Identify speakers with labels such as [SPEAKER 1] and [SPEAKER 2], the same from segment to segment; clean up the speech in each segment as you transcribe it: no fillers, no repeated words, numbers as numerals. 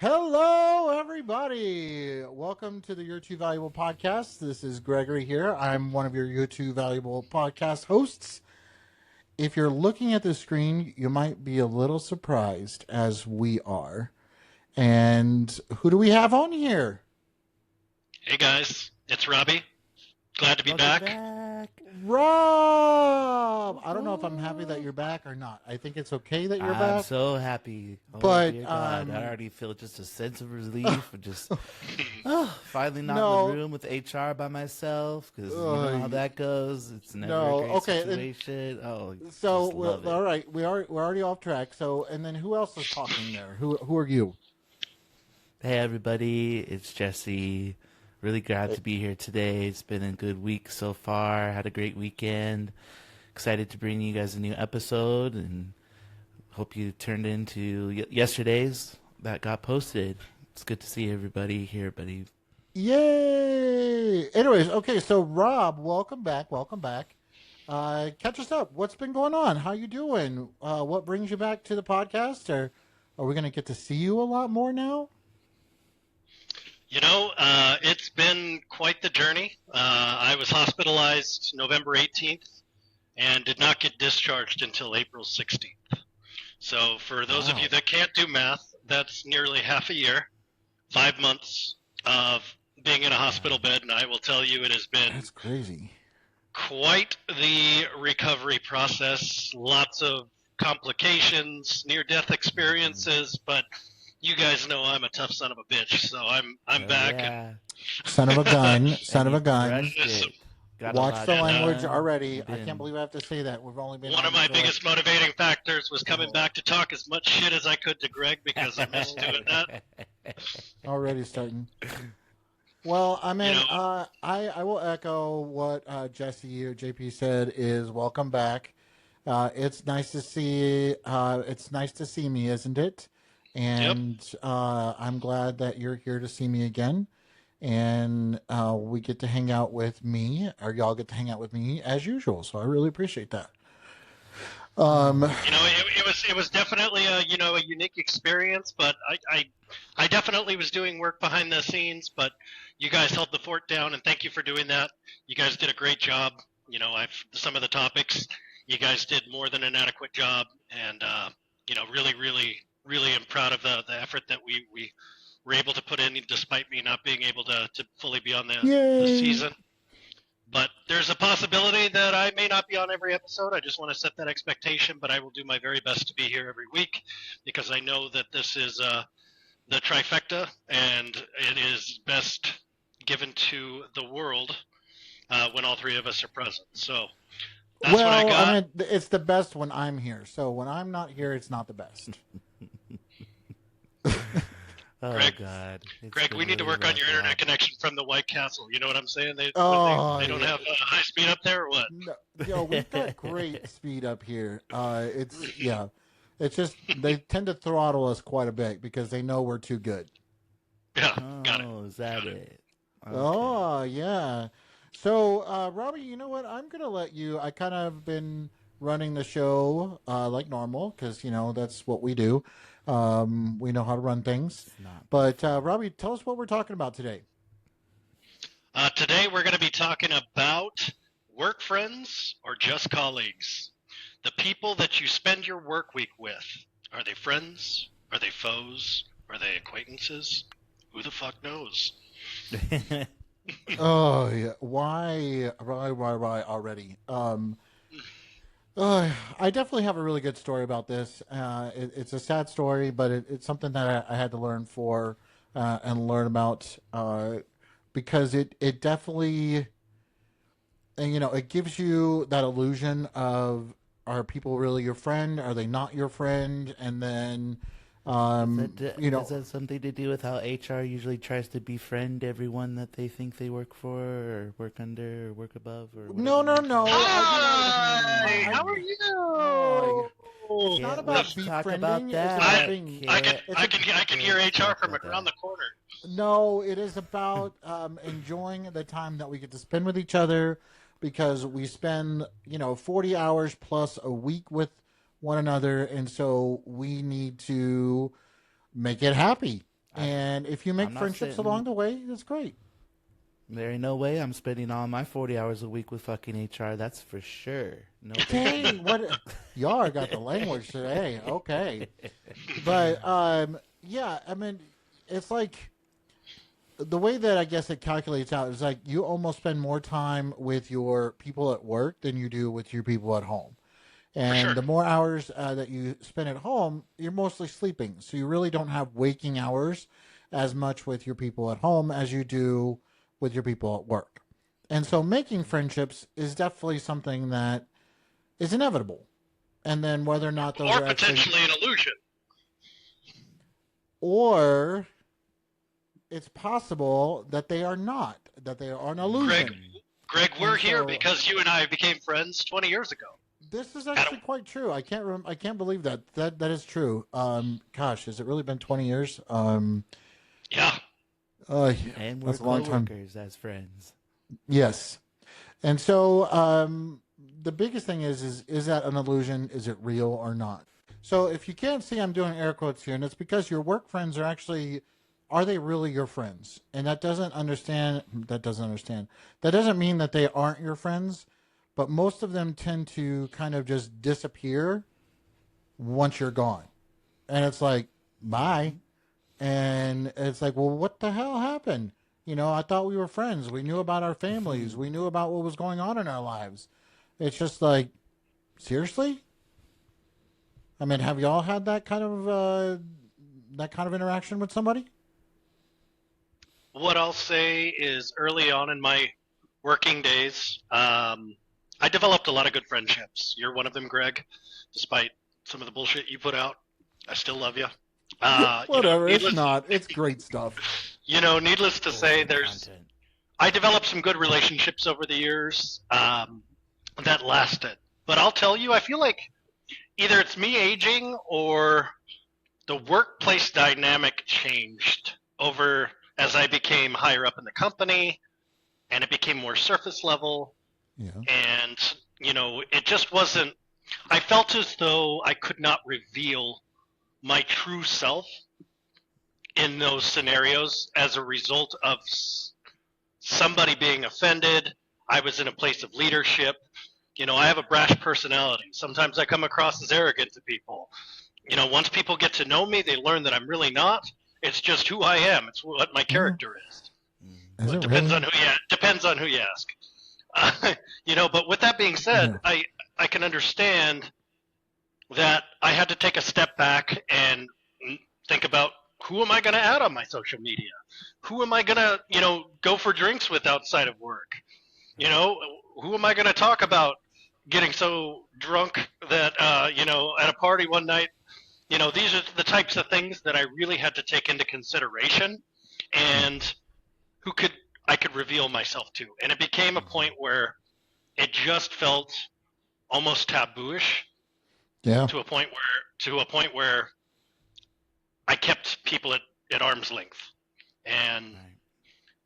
[SPEAKER 1] Hello, everybody. Welcome to the You're Too Valuable podcast. This is Gregory here. I'm one of your You're Too Valuable podcast hosts. If you're looking at the screen, you might be a little surprised, as we are. And who do we have on here?
[SPEAKER 2] Hey guys, it's Robbie. Glad to be
[SPEAKER 3] Welcome
[SPEAKER 2] back.
[SPEAKER 3] back.
[SPEAKER 1] Rob! I don't know if I'm happy that you're back or not. I think it's okay that you're
[SPEAKER 3] I'm
[SPEAKER 1] back.
[SPEAKER 3] so happy. Oh,
[SPEAKER 1] But,
[SPEAKER 3] dear God. I already feel just a sense of relief. Finally not
[SPEAKER 1] No.
[SPEAKER 3] in the room with HR by myself because you know how that goes. It's never a great
[SPEAKER 1] Okay,
[SPEAKER 3] situation. Oh,
[SPEAKER 1] So,
[SPEAKER 3] just love it.
[SPEAKER 1] all right, we're already off track. So, and then who else is talking there? Who are you?
[SPEAKER 3] Hey, everybody. It's Jesse. Really glad to be here today. It's been a good week so far. Had a great weekend. Excited to bring you guys a new episode and hope you turned into yesterday's that got posted. It's good to see everybody here, buddy.
[SPEAKER 1] Yay! Anyways, okay, so Rob, welcome back. Catch us up. What's been going on? How you doing? What brings you back to the podcast? Or are we going to get to see you a lot more now?
[SPEAKER 2] It's been quite the journey. I was hospitalized November 18th and did not get discharged until April 16th. So for those of you that can't do math, that's nearly half a year, 5 months of being in a hospital bed, and I will tell you it has been
[SPEAKER 1] That's crazy.
[SPEAKER 2] quite the recovery process. Lots of complications, near-death experiences, but you guys know I'm a tough son of a bitch, so I'm back.
[SPEAKER 3] Yeah.
[SPEAKER 1] Son of a gun. Son of a
[SPEAKER 3] And you
[SPEAKER 1] gun.
[SPEAKER 3] crushed it. Got a
[SPEAKER 1] Watch
[SPEAKER 3] lot
[SPEAKER 1] the
[SPEAKER 3] done.
[SPEAKER 1] language already.
[SPEAKER 3] You
[SPEAKER 1] I
[SPEAKER 3] did.
[SPEAKER 1] can't believe I have to say that. We've only been
[SPEAKER 2] One
[SPEAKER 1] on
[SPEAKER 2] of my
[SPEAKER 1] for like-
[SPEAKER 2] biggest motivating factors was coming back to talk as much shit as I could to Greg because I miss doing that.
[SPEAKER 1] already starting. Well, I mean,
[SPEAKER 2] You know-
[SPEAKER 1] I will echo what Jesse or JP said. Is welcome back. It's nice to see. It's nice to see me, isn't it? And I'm glad that you're here to see me again. And we get to hang out with me, or y'all get to hang out with me as usual. So I really appreciate that.
[SPEAKER 2] It was definitely a unique experience, but I definitely was doing work behind the scenes, but you guys held the fort down, and thank you for doing that. You guys did a great job. Some of the topics, you guys did more than an adequate job, and really am proud of the effort that we were able to put in, despite me not being able to fully be on the
[SPEAKER 1] Yay.
[SPEAKER 2] season. But there's a possibility that I may not be on every episode. I just want to set that expectation, but I will do my very best to be here every week because I know that this is the trifecta, and it is best given to the world when all three of us are present. So that's what I got.
[SPEAKER 1] mean, it's the best when I'm here. So when I'm not here, it's not the best.
[SPEAKER 3] Oh,
[SPEAKER 2] Greg,
[SPEAKER 3] God. It's
[SPEAKER 2] Greg,
[SPEAKER 3] been
[SPEAKER 2] we need to
[SPEAKER 3] really
[SPEAKER 2] work on
[SPEAKER 3] rough,
[SPEAKER 2] your
[SPEAKER 3] yeah.
[SPEAKER 2] internet connection from the White Castle. You know what I'm saying? They
[SPEAKER 1] Oh,
[SPEAKER 2] don't
[SPEAKER 1] yeah.
[SPEAKER 2] have high speed up there, or what?
[SPEAKER 1] No, yo, we've got great speed up here. It's just they tend to throttle us quite a bit because they know we're too good.
[SPEAKER 2] Yeah, got it.
[SPEAKER 3] Oh, is that it? Okay.
[SPEAKER 1] Oh, yeah. So, Robbie, you know what? I'm going to let you. I kind of been running the show like normal because, that's what we do. We know how to run things.
[SPEAKER 3] It's not.
[SPEAKER 1] But, Robbie, tell us what we're talking about today.
[SPEAKER 2] Today we're going to be talking about work friends or just colleagues. The people that you spend your work week with. Are they friends? Are they foes? Are they acquaintances? Who the fuck knows?
[SPEAKER 1] Oh, yeah. Why already? I definitely have a really good story about this. It's a sad story, but it's something that I had to learn and learn about because it definitely, and it gives you that illusion of, are people really your friend? Are they not your friend? And then,
[SPEAKER 3] Does that something to do with how HR usually tries to befriend everyone that they think they work for or work under or work above? Or
[SPEAKER 1] no.
[SPEAKER 3] whatever?
[SPEAKER 2] Hi! How are you?
[SPEAKER 1] It's
[SPEAKER 3] Can't
[SPEAKER 1] not about
[SPEAKER 3] let's talk about
[SPEAKER 1] befriending.
[SPEAKER 3] that.
[SPEAKER 1] It's about being.
[SPEAKER 2] I can hear HR from around the corner.
[SPEAKER 1] No, it is about enjoying the time that we get to spend with each other because we spend, 40 hours plus a week with one another. And so we need to make it happy. And if you make
[SPEAKER 3] I'm not
[SPEAKER 1] friendships
[SPEAKER 3] sitting.
[SPEAKER 1] along the way, that's great.
[SPEAKER 3] There ain't no way I'm spending all my 40 hours a week with fucking HR. That's for sure. No
[SPEAKER 1] Okay,
[SPEAKER 3] thank
[SPEAKER 1] what y'all got the language today? Okay, but yeah, I mean, it's like the way that I guess it calculates out is like you almost spend more time with your people at work than you do with your people at home.
[SPEAKER 2] For
[SPEAKER 1] And
[SPEAKER 2] sure.
[SPEAKER 1] the more hours that you spend at home, you're mostly sleeping. So you really don't have waking hours as much with your people at home as you do with your people at work. And so making friendships is definitely something that is inevitable. And then whether or not those
[SPEAKER 2] Or
[SPEAKER 1] are actually,
[SPEAKER 2] potentially an illusion.
[SPEAKER 1] or it's possible that they are not, that they are an illusion.
[SPEAKER 2] Greg, we're
[SPEAKER 1] And
[SPEAKER 2] here
[SPEAKER 1] so
[SPEAKER 2] because you and I became friends 20 years ago.
[SPEAKER 1] this is
[SPEAKER 2] Adam.
[SPEAKER 1] actually quite true. I can't believe that. That is true. Gosh, has it really been 20 years?
[SPEAKER 2] Yeah.
[SPEAKER 3] And we're
[SPEAKER 1] That's a long time.
[SPEAKER 3] coworkers as friends.
[SPEAKER 1] Yes. And so the biggest thing is that an illusion? Is it real or not? So if you can't see, I'm doing air quotes here, and it's because your work friends are they really your friends? And that doesn't mean that they aren't your friends, but most of them tend to kind of just disappear once you're gone. And it's like, bye. And it's like, well, what the hell happened? I thought we were friends. We knew about our families. We knew about what was going on in our lives. It's just like, seriously? I mean, have y'all had that kind of interaction with somebody?
[SPEAKER 2] What I'll say is early on in my working days, I developed a lot of good friendships. You're one of them, Greg. Despite some of the bullshit you put out, I still love you.
[SPEAKER 1] Whatever, it's not. It's great stuff.
[SPEAKER 2] Needless to say,
[SPEAKER 3] Content.
[SPEAKER 2] I developed some good relationships over the years that lasted. But I'll tell you, I feel like either it's me aging or the workplace dynamic changed over as I became higher up in the company and it became more surface level.
[SPEAKER 1] Yeah.
[SPEAKER 2] And, it just wasn't, I felt as though I could not reveal my true self in those scenarios as a result of somebody being offended. I was in a place of leadership. I have a brash personality. Sometimes I come across as arrogant to people. Once people get to know me, they learn that I'm really not. It's just who I am. It's what my character is.
[SPEAKER 1] Is it
[SPEAKER 2] Depends
[SPEAKER 1] really?
[SPEAKER 2] on who you ask. But with that being said, I can understand that I had to take a step back and think about who am I going to add on my social media? Who am I going to, go for drinks with outside of work? Who am I going to talk about getting so drunk that, at a party one night? These are the types of things that I really had to take into consideration and I could reveal myself to. And it became a point where it just felt almost tabooish.
[SPEAKER 1] Yeah.
[SPEAKER 2] To a point where I kept people at arm's length. And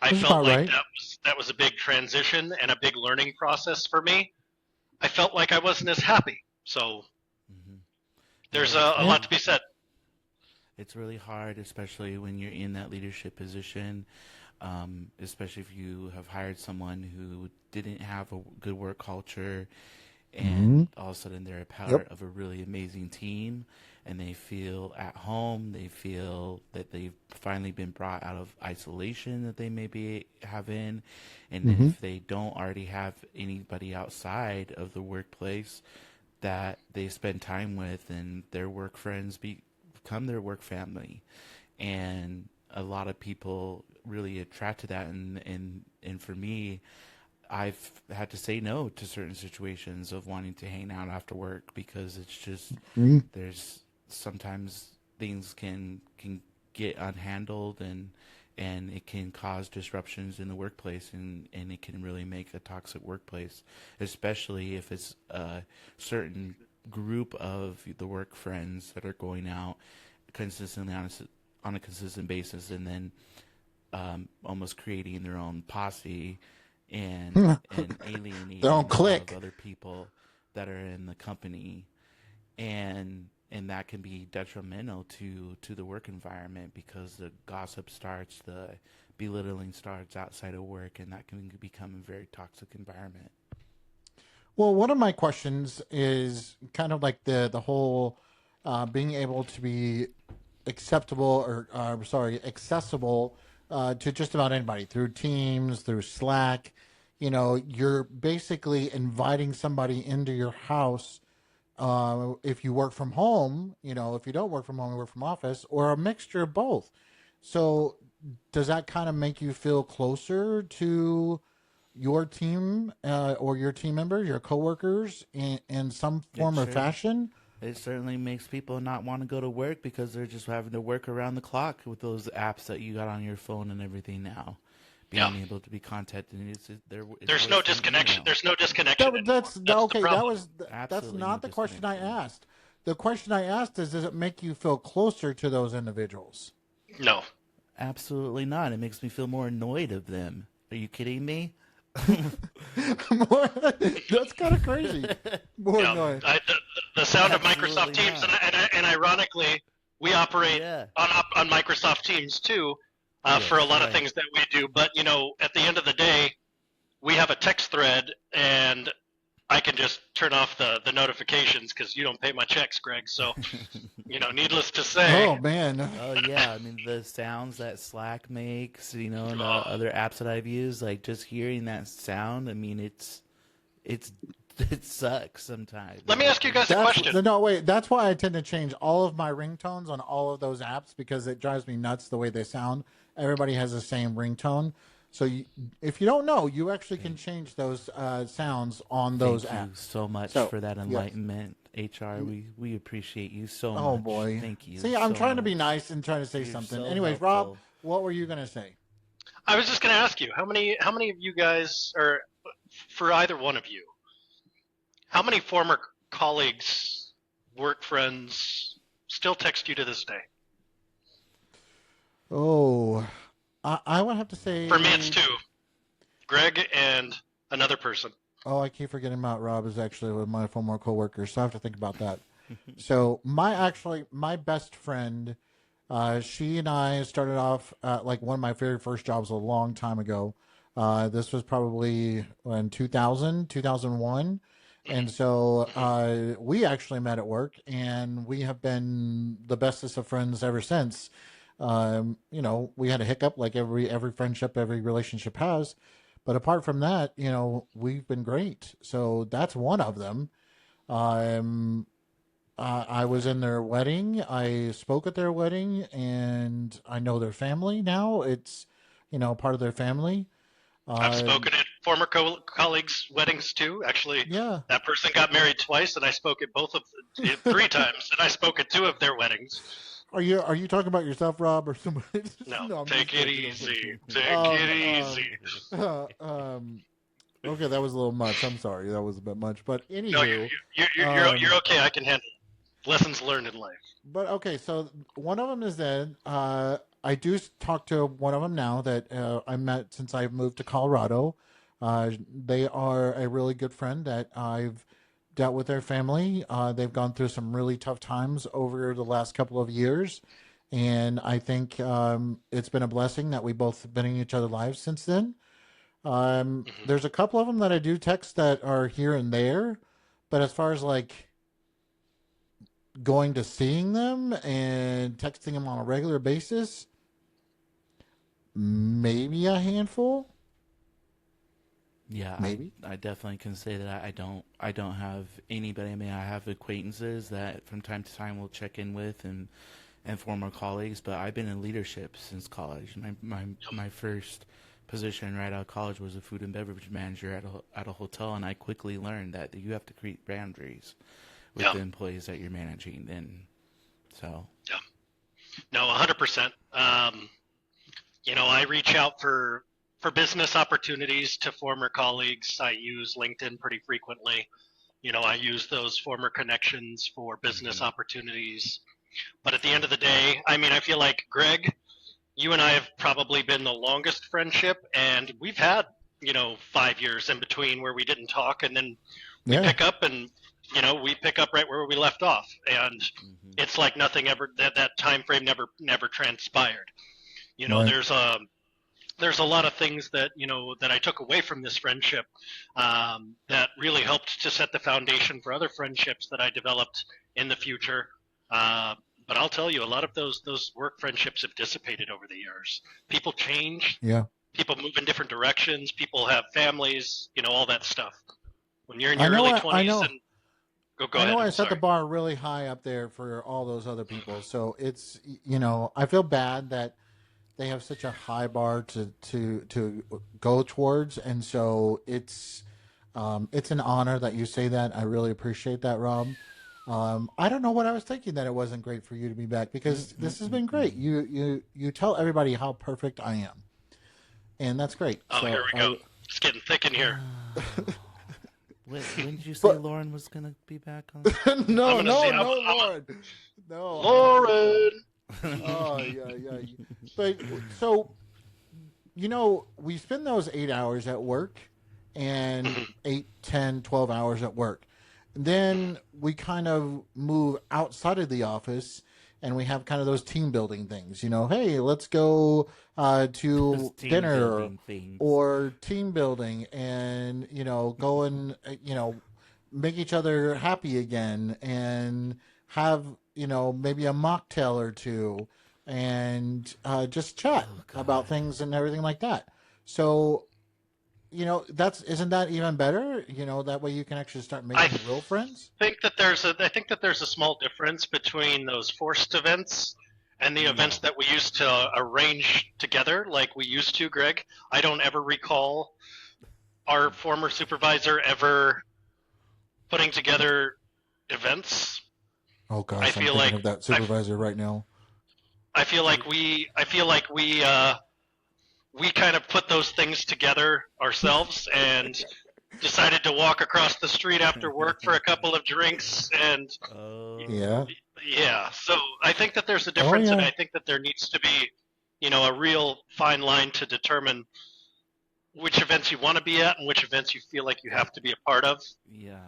[SPEAKER 2] I
[SPEAKER 1] That's
[SPEAKER 2] felt
[SPEAKER 1] about
[SPEAKER 2] like
[SPEAKER 1] right.
[SPEAKER 2] that was a big transition and a big learning process for me. I felt like I wasn't as happy. So there's a lot to be said.
[SPEAKER 3] It's really hard, especially when you're in that leadership position, especially if you have hired someone who didn't have a good work culture, and all of a sudden they're a part of a really amazing team, and they feel at home. They feel that they've finally been brought out of isolation that they maybe have in, and if they don't already have anybody outside of the workplace that they spend time with, and their work friends become their work family, and a lot of people really attract to that. And for me, I've had to say no to certain situations of wanting to hang out after work because it's just there's sometimes things can get unhandled, and it can cause disruptions in the workplace, and it can really make a toxic workplace, especially if it's a certain group of the work friends that are going out consistently on a consistent basis, and then almost creating their own posse and alienating
[SPEAKER 1] Their own clique.
[SPEAKER 3] of other people that are in the company. And and that can be detrimental to the work environment because the gossip starts, the belittling starts outside of work, and that can become a very toxic environment.
[SPEAKER 1] Well, one of my questions is kind of like the whole being able to be acceptable or sorry accessible to just about anybody through Teams, through Slack. You know, you're basically inviting somebody into your house. If you work from home, you know, if you don't work from home, you work from office, or a mixture of both. So, does that kind of make you feel closer to your team or your team members, your coworkers, in some
[SPEAKER 3] It
[SPEAKER 1] form or
[SPEAKER 3] sure
[SPEAKER 1] fashion?
[SPEAKER 3] it certainly makes people not want to go to work because they're just having to work around the clock with those apps that you got on your phone and everything now.
[SPEAKER 2] Yeah.
[SPEAKER 3] Being able to be contacted, it's
[SPEAKER 2] There's no
[SPEAKER 3] worse than
[SPEAKER 2] disconnection.
[SPEAKER 3] email.
[SPEAKER 2] There's no disconnection anymore.
[SPEAKER 1] That's
[SPEAKER 2] That's the
[SPEAKER 1] okay. That
[SPEAKER 2] problem.
[SPEAKER 1] was that's
[SPEAKER 3] Absolutely no
[SPEAKER 1] not the question I
[SPEAKER 3] disconnection.
[SPEAKER 1] asked. The question I asked is, does it make you feel closer to those individuals?
[SPEAKER 2] No.
[SPEAKER 3] Absolutely not. It makes me feel more annoyed of them. Are you kidding me?
[SPEAKER 1] That's kind of crazy. More
[SPEAKER 2] Yeah.
[SPEAKER 1] annoying.
[SPEAKER 2] The sound of Microsoft
[SPEAKER 3] Absolutely
[SPEAKER 2] Teams,
[SPEAKER 3] not.
[SPEAKER 2] and ironically, we operate
[SPEAKER 3] Yeah.
[SPEAKER 2] on Microsoft Teams too for a
[SPEAKER 3] Yes,
[SPEAKER 2] lot of
[SPEAKER 3] right.
[SPEAKER 2] things that we do. But you know, at the end of the day, we have a text thread, and I can just turn off the notifications because you don't pay my checks, Greg. So, you know, needless to say,
[SPEAKER 1] Oh man.
[SPEAKER 3] Oh yeah, I mean the sounds that Slack makes, and the
[SPEAKER 2] oh,
[SPEAKER 3] other apps that I've used, like just hearing that sound, I mean it's it sucks sometimes.
[SPEAKER 2] let me ask you guys a
[SPEAKER 1] That's
[SPEAKER 2] question.
[SPEAKER 1] no wait. That's why I tend to change all of my ringtones on all of those apps because it drives me nuts the way they sound. Everybody has the same ringtone, so if you don't know, you actually can change those sounds on those
[SPEAKER 3] Thank you
[SPEAKER 1] apps.
[SPEAKER 3] so much
[SPEAKER 1] So
[SPEAKER 3] for that
[SPEAKER 1] yes.
[SPEAKER 3] enlightenment, HR. We appreciate you so
[SPEAKER 1] Oh
[SPEAKER 3] much.
[SPEAKER 1] boy.
[SPEAKER 3] Thank you
[SPEAKER 1] See, I'm
[SPEAKER 3] so
[SPEAKER 1] trying to be
[SPEAKER 3] much.
[SPEAKER 1] nice and trying to say
[SPEAKER 3] You're
[SPEAKER 1] something.
[SPEAKER 3] so
[SPEAKER 1] Anyways, Rob,
[SPEAKER 3] helpful.
[SPEAKER 1] what were you gonna say?
[SPEAKER 2] I was just going to ask you how many of you guys, or for either one of you, how many former colleagues, work friends, still text you to this day?
[SPEAKER 1] Oh, I would have to
[SPEAKER 2] For me, it's
[SPEAKER 1] say.
[SPEAKER 2] two: Greg and another person.
[SPEAKER 1] Oh, I keep forgetting about Rob is actually one of my former coworkers, so I have to think about that. So my best friend, she and I started off like one of my very first jobs a long time ago. This was probably in 2000, 2001. And so we actually met at work, and we have been the bestest of friends ever since. You know, we had a hiccup like every friendship, every relationship has, but apart from that, you know, we've been great. So that's one of them. Um, I was in their wedding. I spoke at their wedding, and I know their family now. It's, you know, part of their family.
[SPEAKER 2] I've
[SPEAKER 1] Um,
[SPEAKER 2] spoken at former colleagues' weddings too. Actually,
[SPEAKER 1] yeah.
[SPEAKER 2] that person got married twice, and I spoke at both of three times, and I spoke at two of their weddings.
[SPEAKER 1] Are you talking about yourself, Rob, or somebody?
[SPEAKER 2] No,
[SPEAKER 1] No, I'm just
[SPEAKER 2] take it
[SPEAKER 1] joking. I'm
[SPEAKER 2] easy.
[SPEAKER 1] joking.
[SPEAKER 2] Take
[SPEAKER 1] Um,
[SPEAKER 2] it easy.
[SPEAKER 1] um, okay, that was a little much. I'm sorry, that was a bit much. But
[SPEAKER 2] No,
[SPEAKER 1] anywho,
[SPEAKER 2] you're
[SPEAKER 1] um,
[SPEAKER 2] okay. I can handle it. Lessons learned in life.
[SPEAKER 1] but okay, so one of them is that I do talk to one of them now that I met since I moved to Colorado. They are a really good friend that I've dealt with their family. They've gone through some really tough times over the last couple of years. And I think it's been a blessing that we both have been in each other's lives since then.
[SPEAKER 2] Hmm.
[SPEAKER 1] There's a couple of them that I do text that are here and there. But as far as like going to seeing them and texting them on a regular basis, maybe a handful.
[SPEAKER 3] Yeah,
[SPEAKER 1] Maybe.
[SPEAKER 3] I definitely can say that I don't have anybody. I mean, I have acquaintances that from time to time will check in with and former colleagues, but I've been in leadership since college. My first position right out of college was a food and beverage manager at a hotel, and I quickly learned that you have to create boundaries with
[SPEAKER 2] Yeah,
[SPEAKER 3] the employees that you're managing. And so,
[SPEAKER 2] yeah. No, 100%. You know, I reach out for business opportunities to former colleagues. I use LinkedIn pretty frequently. You know, I use those former connections for business
[SPEAKER 3] mhm.
[SPEAKER 2] opportunities. But at the end of the day, I mean, I feel like Greg, you and I have probably been the longest friendship, and we've had, you know, 5 years in between where we didn't talk, and then we
[SPEAKER 1] Yeah.
[SPEAKER 2] pick up and we pick up right where we left off, and
[SPEAKER 3] Hmm.
[SPEAKER 2] it's like nothing ever that time frame never transpired.
[SPEAKER 1] Right.
[SPEAKER 2] There's a lot of things that that I took away from this friendship, that really helped to set the foundation for other friendships that I developed in the future. But I'll tell you, a lot of those work friendships have dissipated over the years. People change.
[SPEAKER 1] Yeah.
[SPEAKER 2] People move in different directions. People have families. All that stuff. When you're in
[SPEAKER 1] I
[SPEAKER 2] your
[SPEAKER 1] know.
[SPEAKER 2] early
[SPEAKER 1] I
[SPEAKER 2] 20s,
[SPEAKER 1] know.
[SPEAKER 2] and go
[SPEAKER 1] I
[SPEAKER 2] ahead.
[SPEAKER 1] know I
[SPEAKER 2] I'm
[SPEAKER 1] set the
[SPEAKER 2] sorry.
[SPEAKER 1] bar really high up there for all those other people. So it's, I feel bad that they have such a high bar to go towards, and so it's an honor that you say that. I really appreciate that, Rob. I don't know what I was thinking that it wasn't great for you to be back, because this has been great. You tell everybody how perfect I am, and that's great.
[SPEAKER 2] Oh, here
[SPEAKER 1] So
[SPEAKER 2] we go. It's getting thick in here.
[SPEAKER 3] When did you say
[SPEAKER 1] But-
[SPEAKER 3] Lauren was gonna be back on?
[SPEAKER 1] no,
[SPEAKER 2] I'm gonna
[SPEAKER 1] no,
[SPEAKER 2] say-
[SPEAKER 1] no,
[SPEAKER 2] I'm-
[SPEAKER 1] Lord, no,
[SPEAKER 2] Lauren.
[SPEAKER 1] Oh yeah. But so, we spend those 8 hours at work, and 8, 10, 12 hours at work. Then we kind of move outside of the office, and we have kind of those team building things. Hey, let's go to
[SPEAKER 3] Those team
[SPEAKER 1] dinner,
[SPEAKER 3] building things.
[SPEAKER 1] or team building, and go and make each other happy again, and have maybe a mocktail or two, and just chat about things and everything like that. So isn't that even better? That way you can actually start making real friends.
[SPEAKER 2] I think that there's a small difference between those forced events and the events that we used to arrange together, like we used to, Greg. I don't ever recall our former supervisor ever putting together events.
[SPEAKER 1] Oh gosh,
[SPEAKER 2] I
[SPEAKER 1] I'm
[SPEAKER 2] feel
[SPEAKER 1] thinking
[SPEAKER 2] like
[SPEAKER 1] of that supervisor right now.
[SPEAKER 2] I feel like we kind of put those things together ourselves and decided to walk across the street after work for a couple of drinks, and
[SPEAKER 3] Oh.
[SPEAKER 1] Yeah.
[SPEAKER 2] so I think that there's a difference, and
[SPEAKER 1] yeah.
[SPEAKER 2] I think that there needs to be a real fine line to determine which events you want to be at and which events you feel like you have to be a part of.
[SPEAKER 3] Yeah,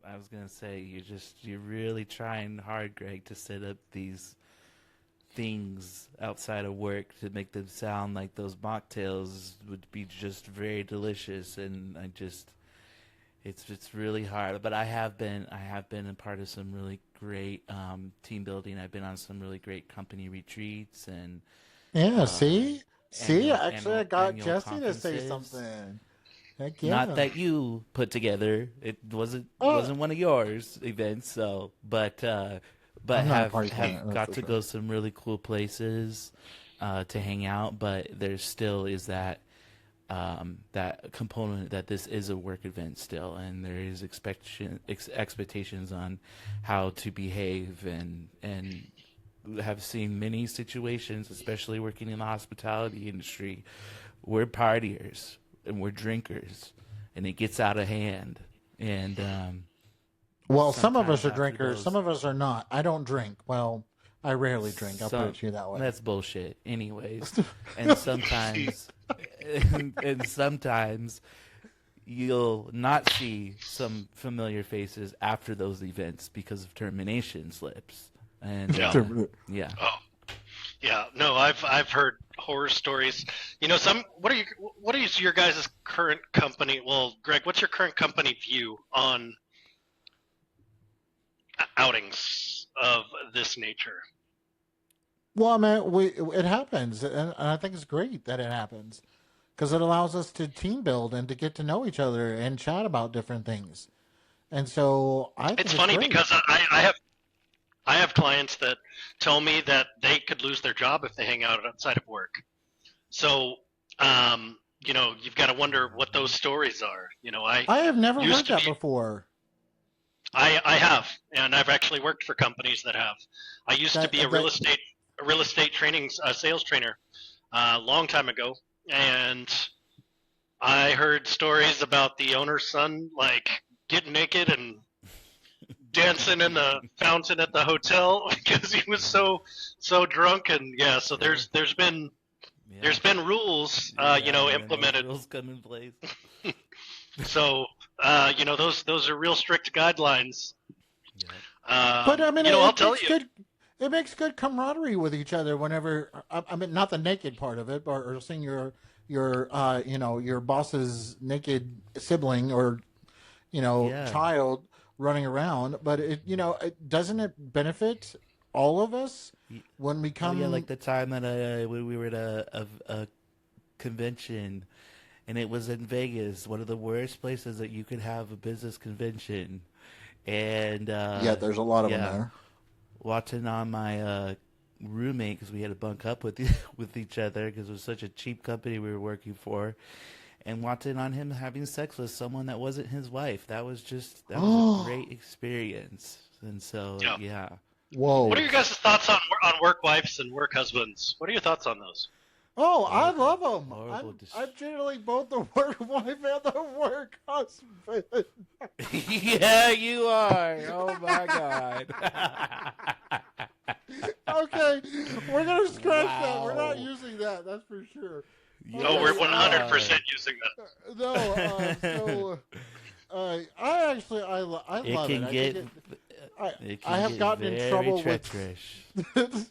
[SPEAKER 3] I was gonna say you're really trying hard, Greg, to set up these things outside of work to make them sound like those mocktails would be just very delicious, and it's really hard. But I have been a part of some really great team building. I've been on some really great company retreats and
[SPEAKER 1] Yeah. See.
[SPEAKER 3] annual-
[SPEAKER 1] Actually, I
[SPEAKER 3] annual-
[SPEAKER 1] got
[SPEAKER 3] annual
[SPEAKER 1] Jesse to say
[SPEAKER 3] conferences.
[SPEAKER 1] something. Heck yeah.
[SPEAKER 3] Not that you put together. It wasn't one of yours events. So, but
[SPEAKER 1] I'm not a
[SPEAKER 3] have
[SPEAKER 1] party planner, that's
[SPEAKER 3] got
[SPEAKER 1] for
[SPEAKER 3] to
[SPEAKER 1] sure.
[SPEAKER 3] go some really cool places to hang out. But there still is that that component that this is a work event still, and there is expectations on how to behave, and have seen many situations, especially working in the hospitality industry. We're partiers and we're drinkers, and it gets out of hand. And
[SPEAKER 1] Well, some of us
[SPEAKER 3] sometimes
[SPEAKER 1] are
[SPEAKER 3] after
[SPEAKER 1] drinkers.
[SPEAKER 3] those-
[SPEAKER 1] Some of us are not. I don't drink. Well, I rarely drink. I'll put it to you that way.
[SPEAKER 3] That's bullshit. Anyways, and sometimes, and sometimes you'll not see some familiar faces after those events because of termination slips. And
[SPEAKER 2] Yeah.
[SPEAKER 3] yeah.
[SPEAKER 2] Oh, yeah. No, I've heard horror stories. What is your guys' current company? Well, Greg, what's your current company view on outings of this nature?
[SPEAKER 1] Well, I mean, it happens, and I think it's great that it happens, because it allows us to team build and to get to know each other and chat about different things. And so I think
[SPEAKER 2] It's funny
[SPEAKER 1] great.
[SPEAKER 2] because I have clients that tell me that they could lose their job if they hang out outside of work. So, you've got to wonder what those stories are.
[SPEAKER 1] I have never
[SPEAKER 2] used
[SPEAKER 1] heard
[SPEAKER 2] to
[SPEAKER 1] that
[SPEAKER 2] be-
[SPEAKER 1] before.
[SPEAKER 2] I have, and I've actually worked for companies that have. I used to be a real estate training sales trainer a long time ago, and I heard stories about the owner's son like getting naked and dancing in the fountain at the hotel because he was so drunk. And yeah, so there's been rules
[SPEAKER 3] Yeah, and then
[SPEAKER 2] implemented.
[SPEAKER 3] those rules come in place.
[SPEAKER 2] So those are real strict guidelines
[SPEAKER 3] Yeah.
[SPEAKER 1] But I mean,
[SPEAKER 2] I'll tell you.
[SPEAKER 1] It makes good camaraderie with each other whenever. I mean, not the naked part of it, or seeing your boss's naked sibling or
[SPEAKER 3] Yeah.
[SPEAKER 1] child running around. But doesn't it benefit all of us
[SPEAKER 3] Y-
[SPEAKER 1] when we
[SPEAKER 3] Oh yeah, like
[SPEAKER 1] come?
[SPEAKER 3] the time that when we were at a convention, and it was in Vegas, one of the worst places that you could have a business convention. And
[SPEAKER 1] Yeah, there's a lot of them
[SPEAKER 3] yeah,
[SPEAKER 1] there.
[SPEAKER 3] watching on my roommate because we had to bunk up with with each other because it was such a cheap company we were working for, and watching on him having sex with someone that wasn't his wife. That was a great experience. And so
[SPEAKER 2] Yeah.
[SPEAKER 3] yeah,
[SPEAKER 2] What are
[SPEAKER 1] Whoa.
[SPEAKER 2] your guys' thoughts on work wives and work husbands? What are your thoughts on those?
[SPEAKER 1] Oh, I
[SPEAKER 3] horrible,
[SPEAKER 1] love them.
[SPEAKER 3] horrible.
[SPEAKER 1] I'm generally both the work wife and the work husband.
[SPEAKER 3] Yeah, you are. Oh my god.
[SPEAKER 1] Okay, we're gonna scratch that. We're not
[SPEAKER 3] Wow.
[SPEAKER 1] using that. That's for sure.
[SPEAKER 2] Oh, we're
[SPEAKER 1] Okay.
[SPEAKER 3] Yes, you are.
[SPEAKER 2] 100% using that.
[SPEAKER 1] No. I
[SPEAKER 3] It
[SPEAKER 1] love it.
[SPEAKER 3] can
[SPEAKER 1] I think
[SPEAKER 3] get
[SPEAKER 1] I
[SPEAKER 3] it
[SPEAKER 1] I
[SPEAKER 3] can
[SPEAKER 1] have
[SPEAKER 3] get
[SPEAKER 1] gotten in
[SPEAKER 3] very
[SPEAKER 1] trouble
[SPEAKER 3] treacherous.
[SPEAKER 1] with.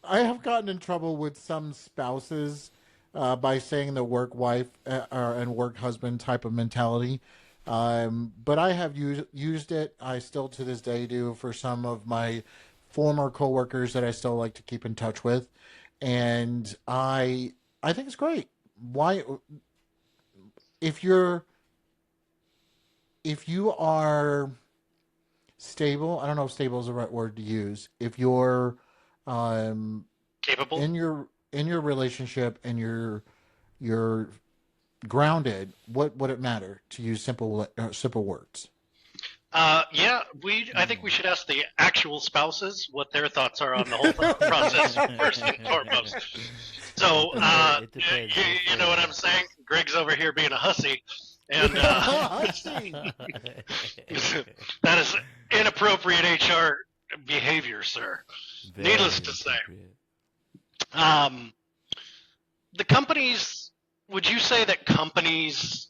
[SPEAKER 1] I have gotten in trouble with some spouses by saying the work wife and work husband type of mentality. But I have used it. I still to this day do for some of my former coworkers that I still like to keep in touch with, and I think it's great. Why, if you're if you are stable, I don't know if stable is the right word to use. If you're um,
[SPEAKER 2] Capable?
[SPEAKER 1] in your relationship and you're grounded, what would it matter to use simple words?
[SPEAKER 2] Yeah, I think we should ask the actual spouses what their thoughts are on the whole process first and foremost. So,
[SPEAKER 3] It depends.
[SPEAKER 2] you know what I'm saying? Greg's over here being a hussy, and
[SPEAKER 1] I see.
[SPEAKER 2] that is inappropriate HR behavior, sir. Needless
[SPEAKER 3] Very
[SPEAKER 2] to say,
[SPEAKER 3] inappropriate.
[SPEAKER 2] um, the companies. Would you say that companies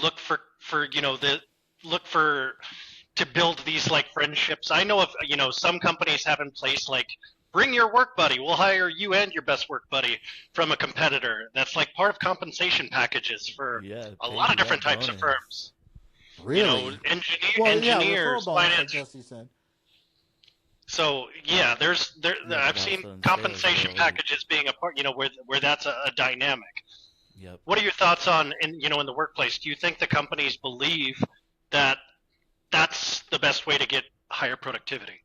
[SPEAKER 2] look for the look for to build these like friendships? I know of some companies have in place like bring your work buddy. We'll hire you and your best work buddy from a competitor. That's like part of compensation packages for
[SPEAKER 3] Yeah,
[SPEAKER 2] a
[SPEAKER 3] pay
[SPEAKER 2] lot of
[SPEAKER 3] you
[SPEAKER 2] different
[SPEAKER 3] that
[SPEAKER 2] types of
[SPEAKER 3] bonus.
[SPEAKER 2] firms.
[SPEAKER 1] Really? Well, yeah, referral
[SPEAKER 2] Engineers,
[SPEAKER 1] bonus, like
[SPEAKER 2] finance.
[SPEAKER 1] Jesse said.
[SPEAKER 2] So yeah,
[SPEAKER 3] Yeah,
[SPEAKER 2] I've
[SPEAKER 3] but
[SPEAKER 2] seen
[SPEAKER 3] also in sales
[SPEAKER 2] compensation
[SPEAKER 3] world.
[SPEAKER 2] packages being a part, where that's a dynamic.
[SPEAKER 3] Yep.
[SPEAKER 2] What are your thoughts on in the workplace? Do you think the companies believe that that's the best way to get higher productivity?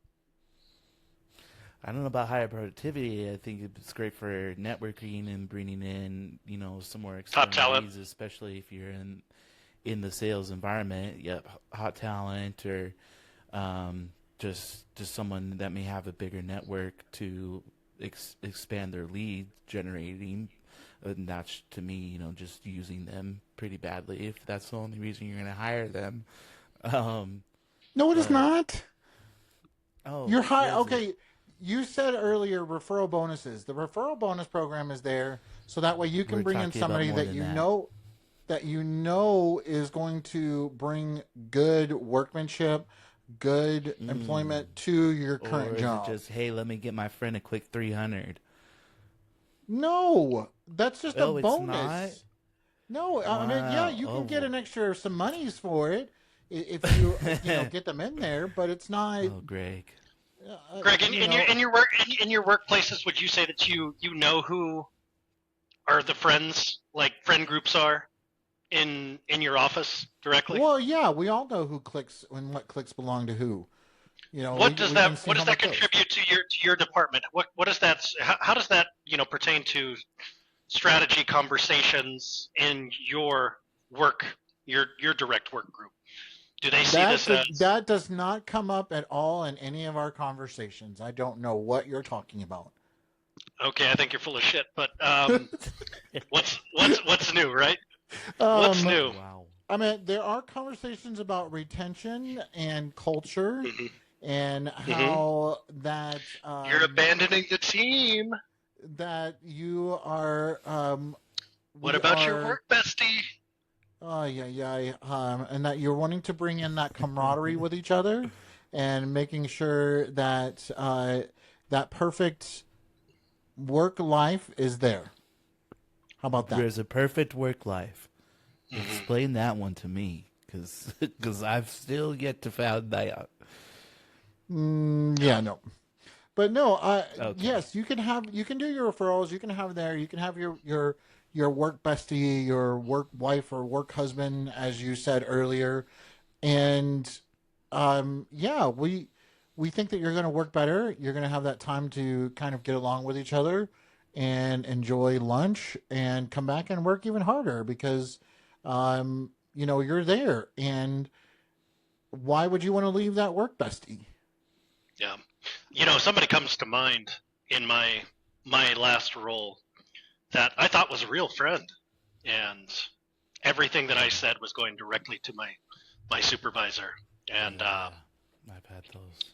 [SPEAKER 3] I don't know about higher productivity. I think it's great for networking and bringing in, some more
[SPEAKER 2] Top
[SPEAKER 3] external
[SPEAKER 2] talent.
[SPEAKER 3] leads, especially if you're in the sales environment. Yep, hot talent or just someone that may have a bigger network to expand their lead generating. And that's to me, just using them pretty badly. If that's the only reason you're going to hire them, um,
[SPEAKER 1] No, it is
[SPEAKER 3] but
[SPEAKER 1] not.
[SPEAKER 3] oh,
[SPEAKER 1] You're high.
[SPEAKER 3] was it?
[SPEAKER 1] Okay, you said earlier referral bonuses. The referral bonus program is there so that way you can
[SPEAKER 3] We're
[SPEAKER 1] bring in
[SPEAKER 3] talking about
[SPEAKER 1] somebody
[SPEAKER 3] more than that.
[SPEAKER 1] that you know is going to bring good workmanship, good
[SPEAKER 3] Mm.
[SPEAKER 1] employment to your
[SPEAKER 3] Or
[SPEAKER 1] current
[SPEAKER 3] is it
[SPEAKER 1] job.
[SPEAKER 3] just, hey, let me get my friend a quick 300?
[SPEAKER 1] No, that's just a
[SPEAKER 3] Oh, it's not?
[SPEAKER 1] bonus. No, I mean, yeah,
[SPEAKER 3] Wow.
[SPEAKER 1] you can get
[SPEAKER 3] Oh,
[SPEAKER 1] an extra some monies for it if you get them in there, but it's not.
[SPEAKER 3] oh, Greg.
[SPEAKER 2] Greg,
[SPEAKER 3] Yeah.
[SPEAKER 2] in your workplaces, would you say that you know who are the friends, like friend groups are in your office directly?
[SPEAKER 1] Well, yeah, we all know who clicks and what clicks belong to who. We can see
[SPEAKER 2] What
[SPEAKER 1] how
[SPEAKER 2] does that
[SPEAKER 1] much goes.
[SPEAKER 2] contribute to your department? What does that how does that pertain to strategy conversations in your work your direct work group? Do they see this as
[SPEAKER 1] That does not come up at all in any of our conversations. I don't know what you're talking about.
[SPEAKER 2] okay? I think you're full of shit. But what's new, right? What's
[SPEAKER 1] Um,
[SPEAKER 2] new?
[SPEAKER 3] Wow.
[SPEAKER 1] I mean, there are conversations about retention and culture
[SPEAKER 2] Hmm.
[SPEAKER 1] and
[SPEAKER 2] Hmm.
[SPEAKER 1] how
[SPEAKER 2] You're abandoning the team.
[SPEAKER 1] that you are
[SPEAKER 2] What
[SPEAKER 1] we
[SPEAKER 2] about your
[SPEAKER 1] are
[SPEAKER 2] work bestie?
[SPEAKER 1] yeah. And that you're wanting to bring in that camaraderie with each other, and making sure that that perfect work life is there. How about that?
[SPEAKER 3] There's a perfect work life.
[SPEAKER 2] Mhm.
[SPEAKER 3] Explain that one to me, because I've still yet to find that out.
[SPEAKER 1] Yeah, no. But no,
[SPEAKER 3] Okay.
[SPEAKER 1] yes, you can do your referrals. You can have there. You can have your work bestie, your work wife or work husband, as you said earlier. And yeah, we think that you're going to work better. You're going to have that time to kind of get along with each other and enjoy lunch and come back and work even harder because you're there. And why would you want to leave that work bestie?
[SPEAKER 2] Yeah. Somebody comes to mind in my last role that I thought was a real friend, and everything that I said was going directly to my supervisor. And
[SPEAKER 3] Yeah, I've had those.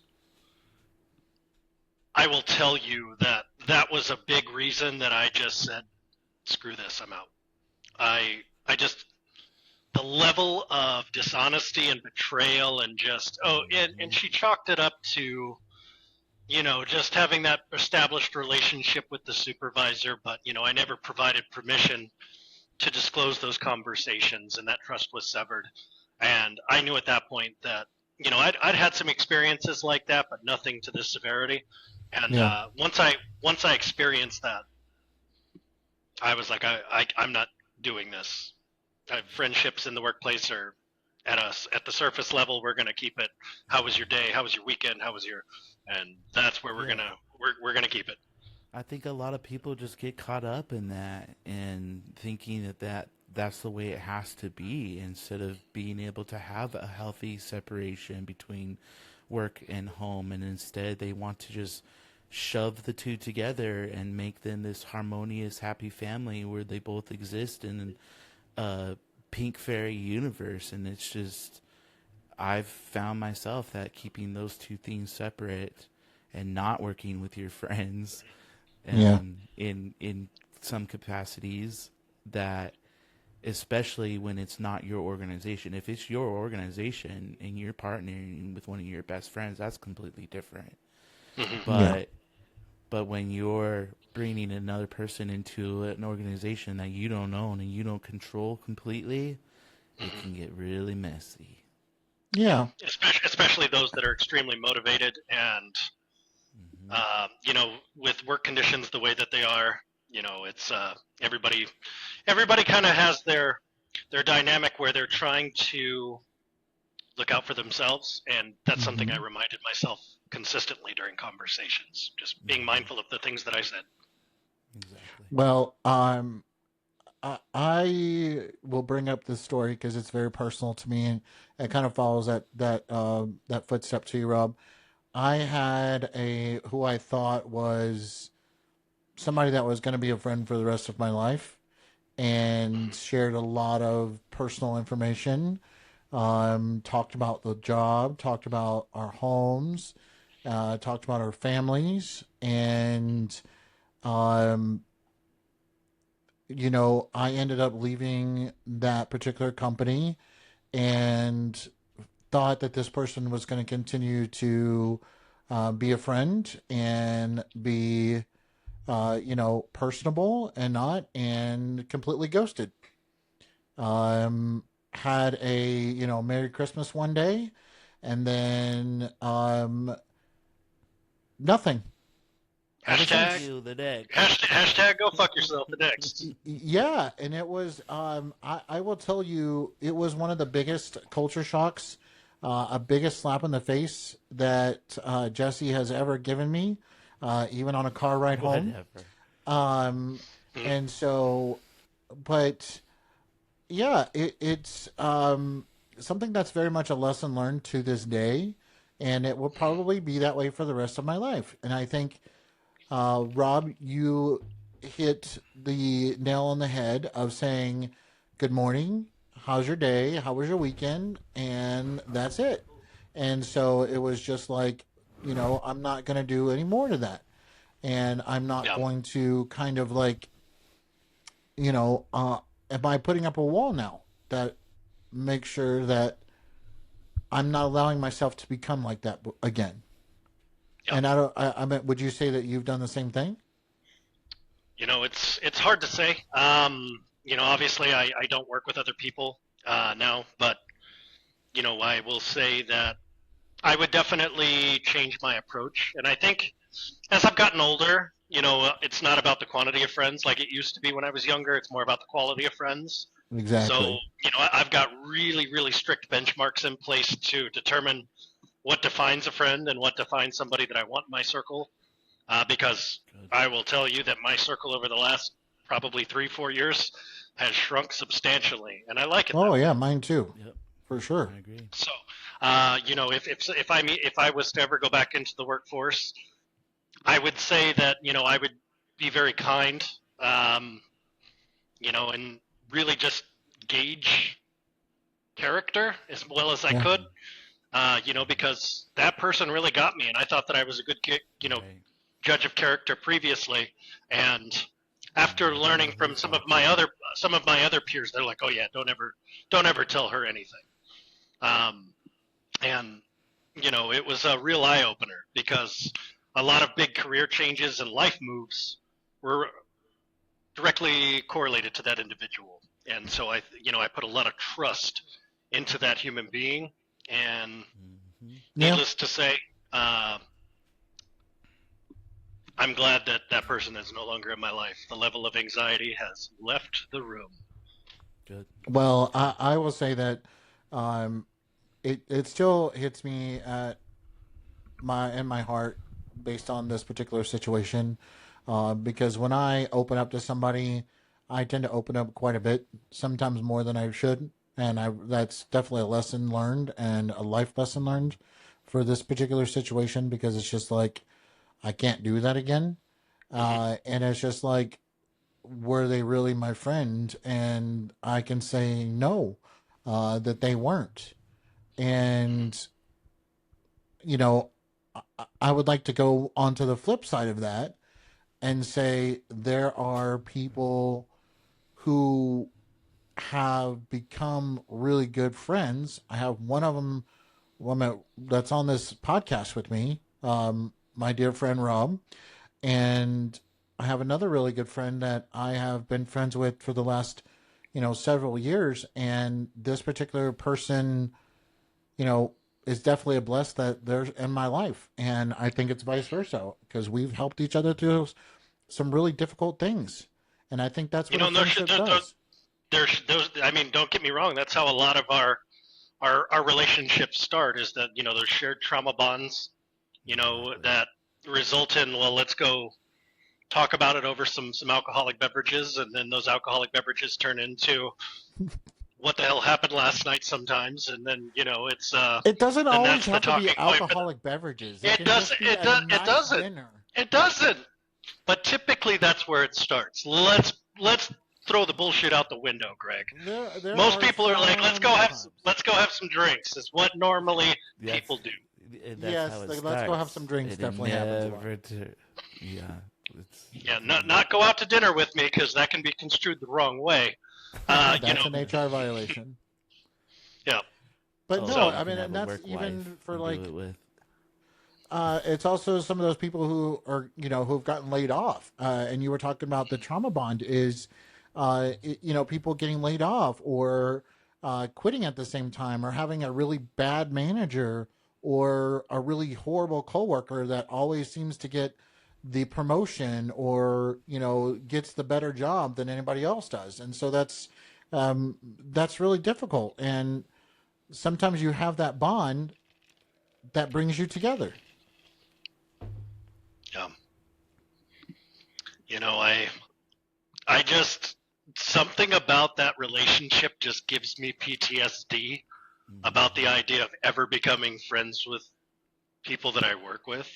[SPEAKER 2] I will tell you that that was a big reason that I just said, "Screw this, I'm out." I just the level of dishonesty and betrayal and just and she chalked it up to just having that established relationship with the supervisor, but I never provided permission to disclose those conversations, and that trust was severed. And I knew at that point that I'd had some experiences like that, but nothing to this severity. And
[SPEAKER 1] Yeah,
[SPEAKER 2] once I experienced that, I was like, I'm not doing this. Friendships in the workplace are at the surface level. We're gonna keep it. How was your day? How was your weekend? How was your? And that's where we're
[SPEAKER 3] Yeah.
[SPEAKER 2] gonna we're gonna keep it.
[SPEAKER 3] I think a lot of people just get caught up in that and thinking that's the way it has to be instead of being able to have a healthy separation between work and home, and instead they want to just shove the two together and make them this harmonious happy family where they both exist in a pink fairy universe. And it's just, I've found myself that keeping those two things separate and not working with your friends
[SPEAKER 1] yeah,
[SPEAKER 3] in some capacities, that especially when it's not your organization. If it's your organization and you're partnering with one of your best friends, that's completely different.
[SPEAKER 2] Hmm.
[SPEAKER 1] yeah,
[SPEAKER 3] But when you're bringing another person into an organization that you don't own and you don't control completely, it
[SPEAKER 2] Hmm.
[SPEAKER 3] can get really messy.
[SPEAKER 1] yeah,
[SPEAKER 2] Especially those that are extremely motivated and
[SPEAKER 3] Hmm.
[SPEAKER 2] with work conditions the way that they are, it's everybody kind of has their dynamic where they're trying to look out for themselves, and that's something I
[SPEAKER 1] hmm
[SPEAKER 2] reminded myself consistently during conversations, just being
[SPEAKER 3] Hmm.
[SPEAKER 2] mindful of the things that I said.
[SPEAKER 3] Exactly.
[SPEAKER 1] Well, I will bring up this story because it's very personal to me, and it kind of follows that footstep to you, Rob. I had a who I thought was somebody that was going to be a friend for the rest of my life, and
[SPEAKER 2] Hmm.
[SPEAKER 1] shared a lot of personal information. Talked about the job, talked about our homes, talked about our families, and um, I ended up leaving that particular company and thought that this person was going to continue to be a friend and be, personable and not, and completely ghosted. Had a, Merry Christmas one day, and then nothing ever
[SPEAKER 3] Fuck
[SPEAKER 2] Hashtag
[SPEAKER 1] since.
[SPEAKER 3] you, the next.
[SPEAKER 2] hashtag go fuck yourself the next.
[SPEAKER 1] Yeah, and it was I will tell you, it was one of the biggest culture shocks, a biggest slap in the face that Jesse has ever given me, even on a car ride home.
[SPEAKER 3] Whatever.
[SPEAKER 1] um
[SPEAKER 2] Hmm.
[SPEAKER 1] and so, but yeah, it's something that's very much a lesson learned to this day, and it will probably be that way for the rest of my life. And I think, Rob, you hit the nail on the head of saying, "Good morning. How's your day? How was your weekend?" And that's it. And so it was just like, I'm not going to do any more to that. And I'm not
[SPEAKER 2] Yeah.
[SPEAKER 1] going to kind of like, am I putting up a wall now? that make sure that I'm not allowing myself to become like that again.
[SPEAKER 2] Yeah.
[SPEAKER 1] And I don't. I mean, would you say that you've done the same thing?
[SPEAKER 2] It's hard to say. Obviously I don't work with other people now, but I will say that I would definitely change my approach. And I think as I've gotten older, it's not about the quantity of friends like it used to be when I was younger. It's more about the quality of friends.
[SPEAKER 1] Exactly.
[SPEAKER 2] So, I've got really, really strict benchmarks in place to determine what defines a friend and what defines somebody that I want in my circle. Because I will tell you that my circle over the last probably 3-4 years has shrunk substantially, and I like it.
[SPEAKER 1] Oh yeah, mine too.
[SPEAKER 3] Yep.
[SPEAKER 1] For sure.
[SPEAKER 3] I agree.
[SPEAKER 2] So, if I was to ever go back into the workforce, I would say that I would be very kind, and really just gauge character as well as I could, because that person really got me, and I thought that I was a good,
[SPEAKER 3] Right.
[SPEAKER 2] judge of character previously, and after learning from some of my other peers, they're like, oh yeah, don't ever tell her anything. And it was a real eye opener because a lot of big career changes and life moves were directly correlated to that individual. And so I put a lot of trust into that human being, and needless to say, I'm glad that that person is no longer in my life. The level of anxiety has left the room.
[SPEAKER 3] Good.
[SPEAKER 1] Well, I will say that it still hits me in my heart based on this particular situation, because when I open up to somebody, I tend to open up quite a bit, sometimes more than I should, and that's definitely a lesson learned and a life lesson learned for this particular situation, because it's just like I can't do that again, and it's just like, were they really my friend? And I can say no, that they weren't. And, I would like to go onto the flip side of that and say there are people who have become really good friends. I have one of them that's on this podcast with me, my dear friend Rob. And I have another really good friend that I have been friends with for the last, several years. And this particular person, is definitely a blessed that they're in my life. And I think it's vice versa because we've helped each other through some really difficult things. And I think that's what a friendship does.
[SPEAKER 2] Those, I mean, don't get me wrong. That's how a lot of our relationships start, is that, there's shared trauma bonds, that result in, well, let's go talk about it over some alcoholic beverages. And then those alcoholic beverages turn into what the hell happened last night sometimes. And then, it's,
[SPEAKER 1] it doesn't always have to be
[SPEAKER 2] talking point,
[SPEAKER 1] alcoholic beverages.
[SPEAKER 2] It doesn't. It doesn't.
[SPEAKER 1] Dinner.
[SPEAKER 2] It doesn't. But typically that's where it starts. Let's throw the bullshit out the window, Greg.
[SPEAKER 1] There
[SPEAKER 2] Most people are like, let's go have
[SPEAKER 1] some
[SPEAKER 2] some drinks. Is what normally people do.
[SPEAKER 1] Yes, let's go have some drinks. Definitely happens.
[SPEAKER 2] Not go out to dinner with me, because that can be construed the wrong way.
[SPEAKER 1] That's an HR violation.
[SPEAKER 2] Yeah.
[SPEAKER 1] But no, I mean, and that's even for like. It's also some of those people who are, who've gotten laid off. And you were talking about the trauma bond is, people getting laid off or quitting at the same time, or having a really bad manager or a really horrible coworker that always seems to get the promotion or, gets the better job than anybody else does. And so that's really difficult. And sometimes you have that bond that brings you together.
[SPEAKER 2] I just, something about that relationship just gives me PTSD about the idea of ever becoming friends with people that I work with.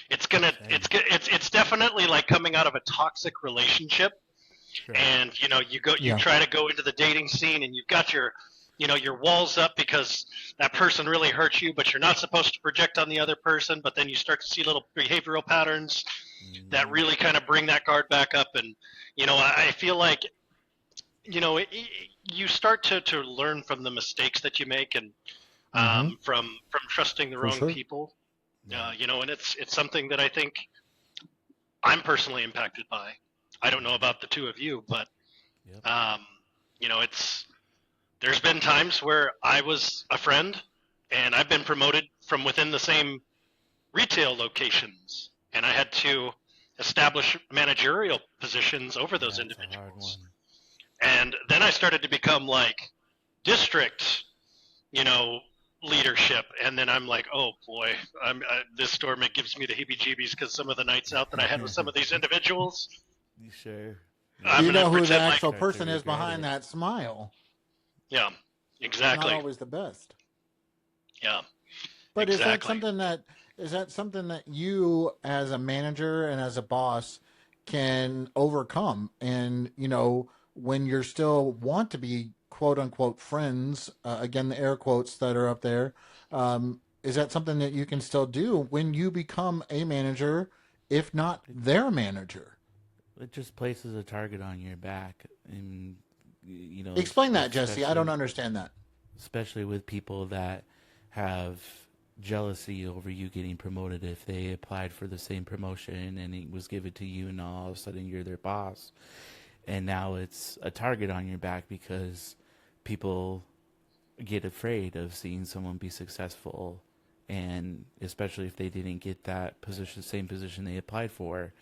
[SPEAKER 2] It's definitely like coming out of a toxic relationship. Sure. And, you try to go into the dating scene and you've got your walls up because that person really hurt you, but you're not supposed to project on the other person. But then you start to see little behavioral patterns, that really kind of bring that guard back up. And, I feel like, you start to learn from the mistakes that you make, and from trusting the wrong people, and it's something that I think I'm personally impacted by. I don't know about the two of you, but, there's been times where I was a friend and I've been promoted from within the same retail locations, and I had to establish managerial positions over those individuals. And then I started to become like district, leadership. And then I'm like, oh boy, this store gives me the heebie-jeebies because some of the nights out that I had with some of these individuals.
[SPEAKER 3] You sure?
[SPEAKER 1] You know who the actual person is behind that smile.
[SPEAKER 2] Yeah, exactly.
[SPEAKER 1] Not always the best.
[SPEAKER 2] Yeah.
[SPEAKER 1] But
[SPEAKER 2] exactly.
[SPEAKER 1] is that something that you as a manager and as a boss can overcome? And, when you're still want to be quote unquote friends, again, the air quotes that are up there, is that something that you can still do when you become a manager, if not their manager?
[SPEAKER 3] It just places a target on your back. And,
[SPEAKER 1] explain that, Jesse. I don't understand that.
[SPEAKER 3] Especially with people that have jealousy over you getting promoted if they applied for the same promotion and it was given to you, and all of a sudden you're their boss. And now it's a target on your back because people get afraid of seeing someone be successful, and especially if they didn't get that position, same position they applied for.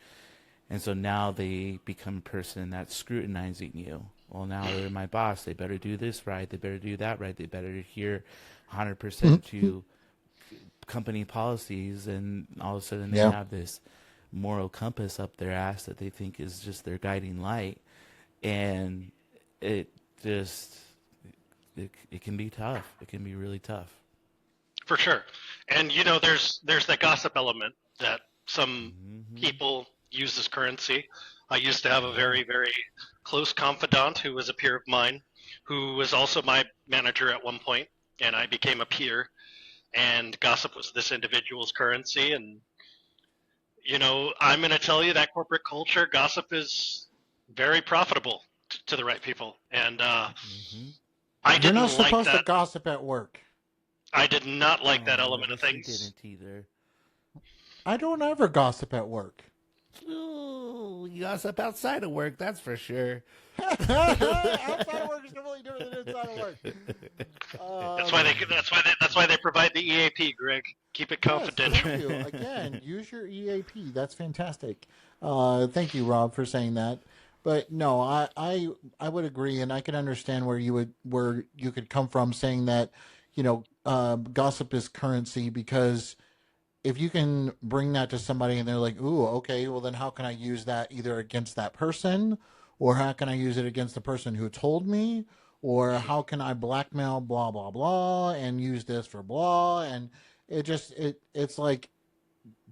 [SPEAKER 3] And so now they become a person that's scrutinizing you. Well, now they're my boss. They better do this right. They better do that right. They better adhere 100% to company policies. And all of a sudden they have this moral compass up their ass that they think is just their guiding light. And it just, it can be tough. It can be really tough.
[SPEAKER 2] For sure. And, there's that gossip element that some people use as currency. I used to have a very, very close confidant who was a peer of mine, who was also my manager at one point, and I became a peer, and gossip was this individual's currency. And, I'm going to tell you that corporate culture, gossip is very profitable to the right people. And I didn't
[SPEAKER 1] You're not supposed
[SPEAKER 2] like that.
[SPEAKER 1] to gossip at work.
[SPEAKER 2] I did not like that element of things.
[SPEAKER 3] Didn't either.
[SPEAKER 1] I don't ever gossip at work.
[SPEAKER 3] Ooh, you gossip outside of work, that's for sure.
[SPEAKER 1] Outside of work is completely different than inside of work.
[SPEAKER 2] That's why they provide the EAP, Greg. Keep it confidential.
[SPEAKER 1] Yes, thank you. Again, use your EAP. That's fantastic. Thank you, Rob, for saying that. But no, I would agree, and I can understand where you could come from saying that, gossip is currency, because if you can bring that to somebody and they're like, ooh, okay, well then how can I use that either against that person, or how can I use it against the person who told me, or how can I blackmail blah, blah, blah, and use this for blah, and it's like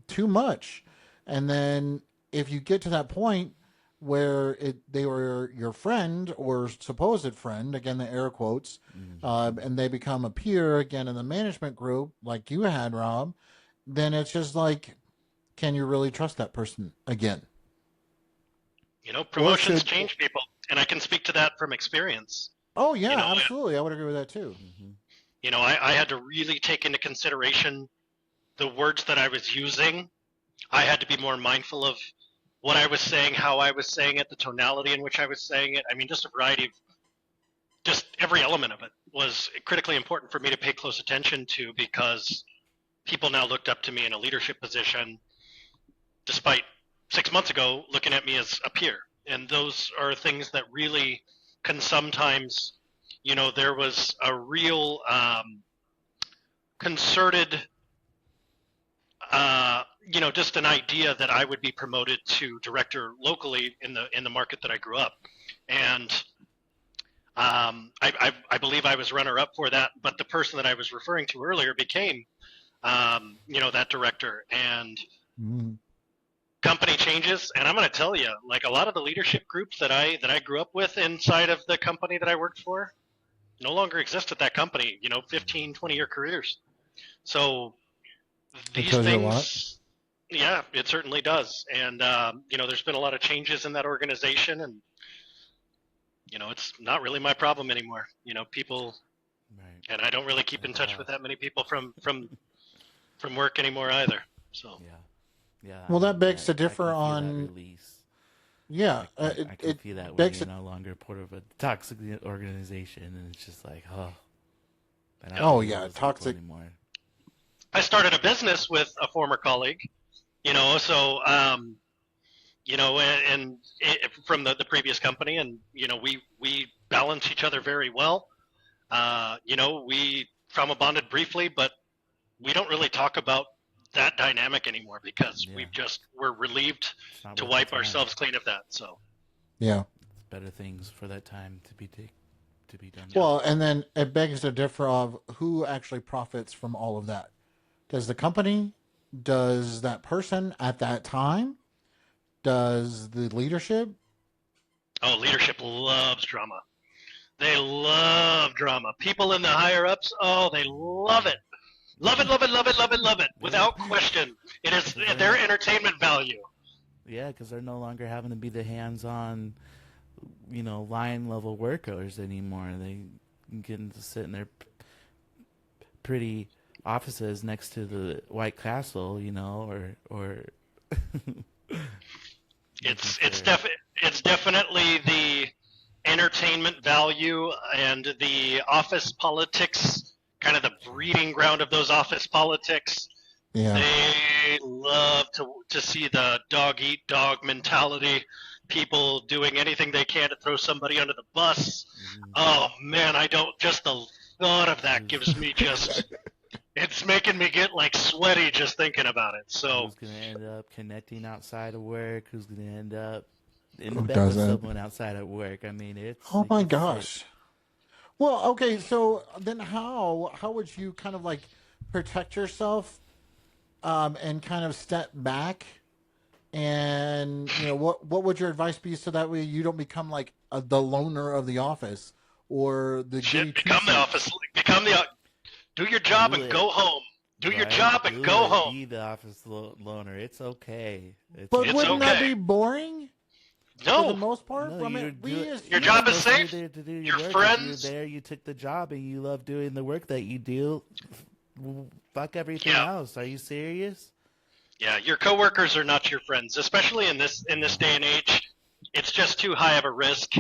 [SPEAKER 1] too much. And then if you get to that point where they were your friend or supposed friend, again, the air quotes, and they become a peer again in the management group like you had, Rob, then it's just like, can you really trust that person again?
[SPEAKER 2] Promotions change people, and I can speak to that from experience.
[SPEAKER 1] Oh, yeah, absolutely. I would agree with that, too.
[SPEAKER 2] I had to really take into consideration the words that I was using. I had to be more mindful of what I was saying, how I was saying it, the tonality in which I was saying it. I mean, just a variety of, just every element of it was critically important for me to pay close attention to, because people now looked up to me in a leadership position, despite 6 months ago looking at me as a peer. And those are things that really can sometimes, there was a real concerted, just an idea that I would be promoted to director locally in the market that I grew up. And I believe I was runner up for that, but the person that I was referring to earlier became that director. And company changes, and I'm going to tell you, like, a lot of the leadership groups that I grew up with inside of the company that I worked for no longer exist at that company, 15, 20-year careers. So these things, Yeah, it certainly does. And, there's been a lot of changes in that organization, and, it's not really my problem anymore. People,
[SPEAKER 3] Right.
[SPEAKER 2] and I don't really keep in touch
[SPEAKER 3] Uh,
[SPEAKER 2] with that many people from work anymore either. So,
[SPEAKER 3] yeah. Yeah.
[SPEAKER 1] Well, that begs to
[SPEAKER 3] I
[SPEAKER 1] differ
[SPEAKER 3] can feel that
[SPEAKER 1] on.
[SPEAKER 3] release.
[SPEAKER 1] Yeah,
[SPEAKER 3] I can feel that when
[SPEAKER 1] begs.
[SPEAKER 3] you're no longer part of a toxic organization, and it's just like, oh, I don't
[SPEAKER 1] Oh
[SPEAKER 3] want to deal
[SPEAKER 1] yeah,
[SPEAKER 3] with those people
[SPEAKER 1] toxic.
[SPEAKER 3] anymore.
[SPEAKER 2] I started a business with a former colleague, so, from the previous company, and, we balance each other very well. We trauma bonded briefly, but we don't really talk about that dynamic anymore because
[SPEAKER 3] Yeah.
[SPEAKER 2] we're relieved
[SPEAKER 3] It's not
[SPEAKER 2] to
[SPEAKER 3] worth the
[SPEAKER 2] wipe
[SPEAKER 3] time.
[SPEAKER 2] ourselves clean of that. So,
[SPEAKER 1] Yeah.
[SPEAKER 3] It's better things for that time to be done.
[SPEAKER 1] Well, and then it begs to differ of who actually profits from all of that. Does the company? Does that person at that time? Does the leadership?
[SPEAKER 2] leadership loves drama. They love drama. People in the higher ups, they love it. Love it, love it, love it, love it, love it. Without question. It is their entertainment value.
[SPEAKER 3] Yeah, because they're no longer having to be the hands-on, line level workers anymore. They get to sit in their pretty offices next to the White Castle, or
[SPEAKER 2] It's definitely the entertainment value and the office politics, kind of the breeding ground of those office politics.
[SPEAKER 1] Yeah.
[SPEAKER 2] They love to see the dog eat dog mentality, people doing anything they can to throw somebody under the bus. Oh man, just the thought of that gives me it's making me get like sweaty just thinking about it. So
[SPEAKER 3] who's gonna end up connecting outside of work? Who's gonna end up in the
[SPEAKER 1] Who
[SPEAKER 3] bed with
[SPEAKER 1] doesn't?
[SPEAKER 3] someone outside of work? I mean,
[SPEAKER 1] Oh my
[SPEAKER 3] it's
[SPEAKER 1] gosh. Well, okay, so then how would you kind of like protect yourself and kind of step back and what would your advice be so that way you don't become like the loner of the office or the goody
[SPEAKER 2] become the
[SPEAKER 1] two-shoes?
[SPEAKER 2] office, do your job
[SPEAKER 3] Do
[SPEAKER 2] and
[SPEAKER 3] it.
[SPEAKER 2] go home. Do your
[SPEAKER 3] Right?
[SPEAKER 2] job and
[SPEAKER 3] Do
[SPEAKER 2] go
[SPEAKER 3] it.
[SPEAKER 2] home.
[SPEAKER 3] Be the office loner. It's okay.
[SPEAKER 1] But
[SPEAKER 2] It's
[SPEAKER 1] wouldn't that
[SPEAKER 2] okay.
[SPEAKER 1] be boring for the
[SPEAKER 2] No,
[SPEAKER 1] most part?
[SPEAKER 3] No,
[SPEAKER 1] I mean,
[SPEAKER 3] you're
[SPEAKER 1] we as
[SPEAKER 2] Your
[SPEAKER 3] you're
[SPEAKER 2] job is
[SPEAKER 3] supposed to be
[SPEAKER 2] safe.
[SPEAKER 3] there to do
[SPEAKER 2] Your
[SPEAKER 3] your work.
[SPEAKER 2] friends.
[SPEAKER 3] If you're there, you took the job, and you love doing the work that you do. Fuck everything
[SPEAKER 2] Yeah.
[SPEAKER 3] else. Are you serious?
[SPEAKER 2] Yeah, your coworkers are not your friends, especially in this day and age. It's just too high of a risk.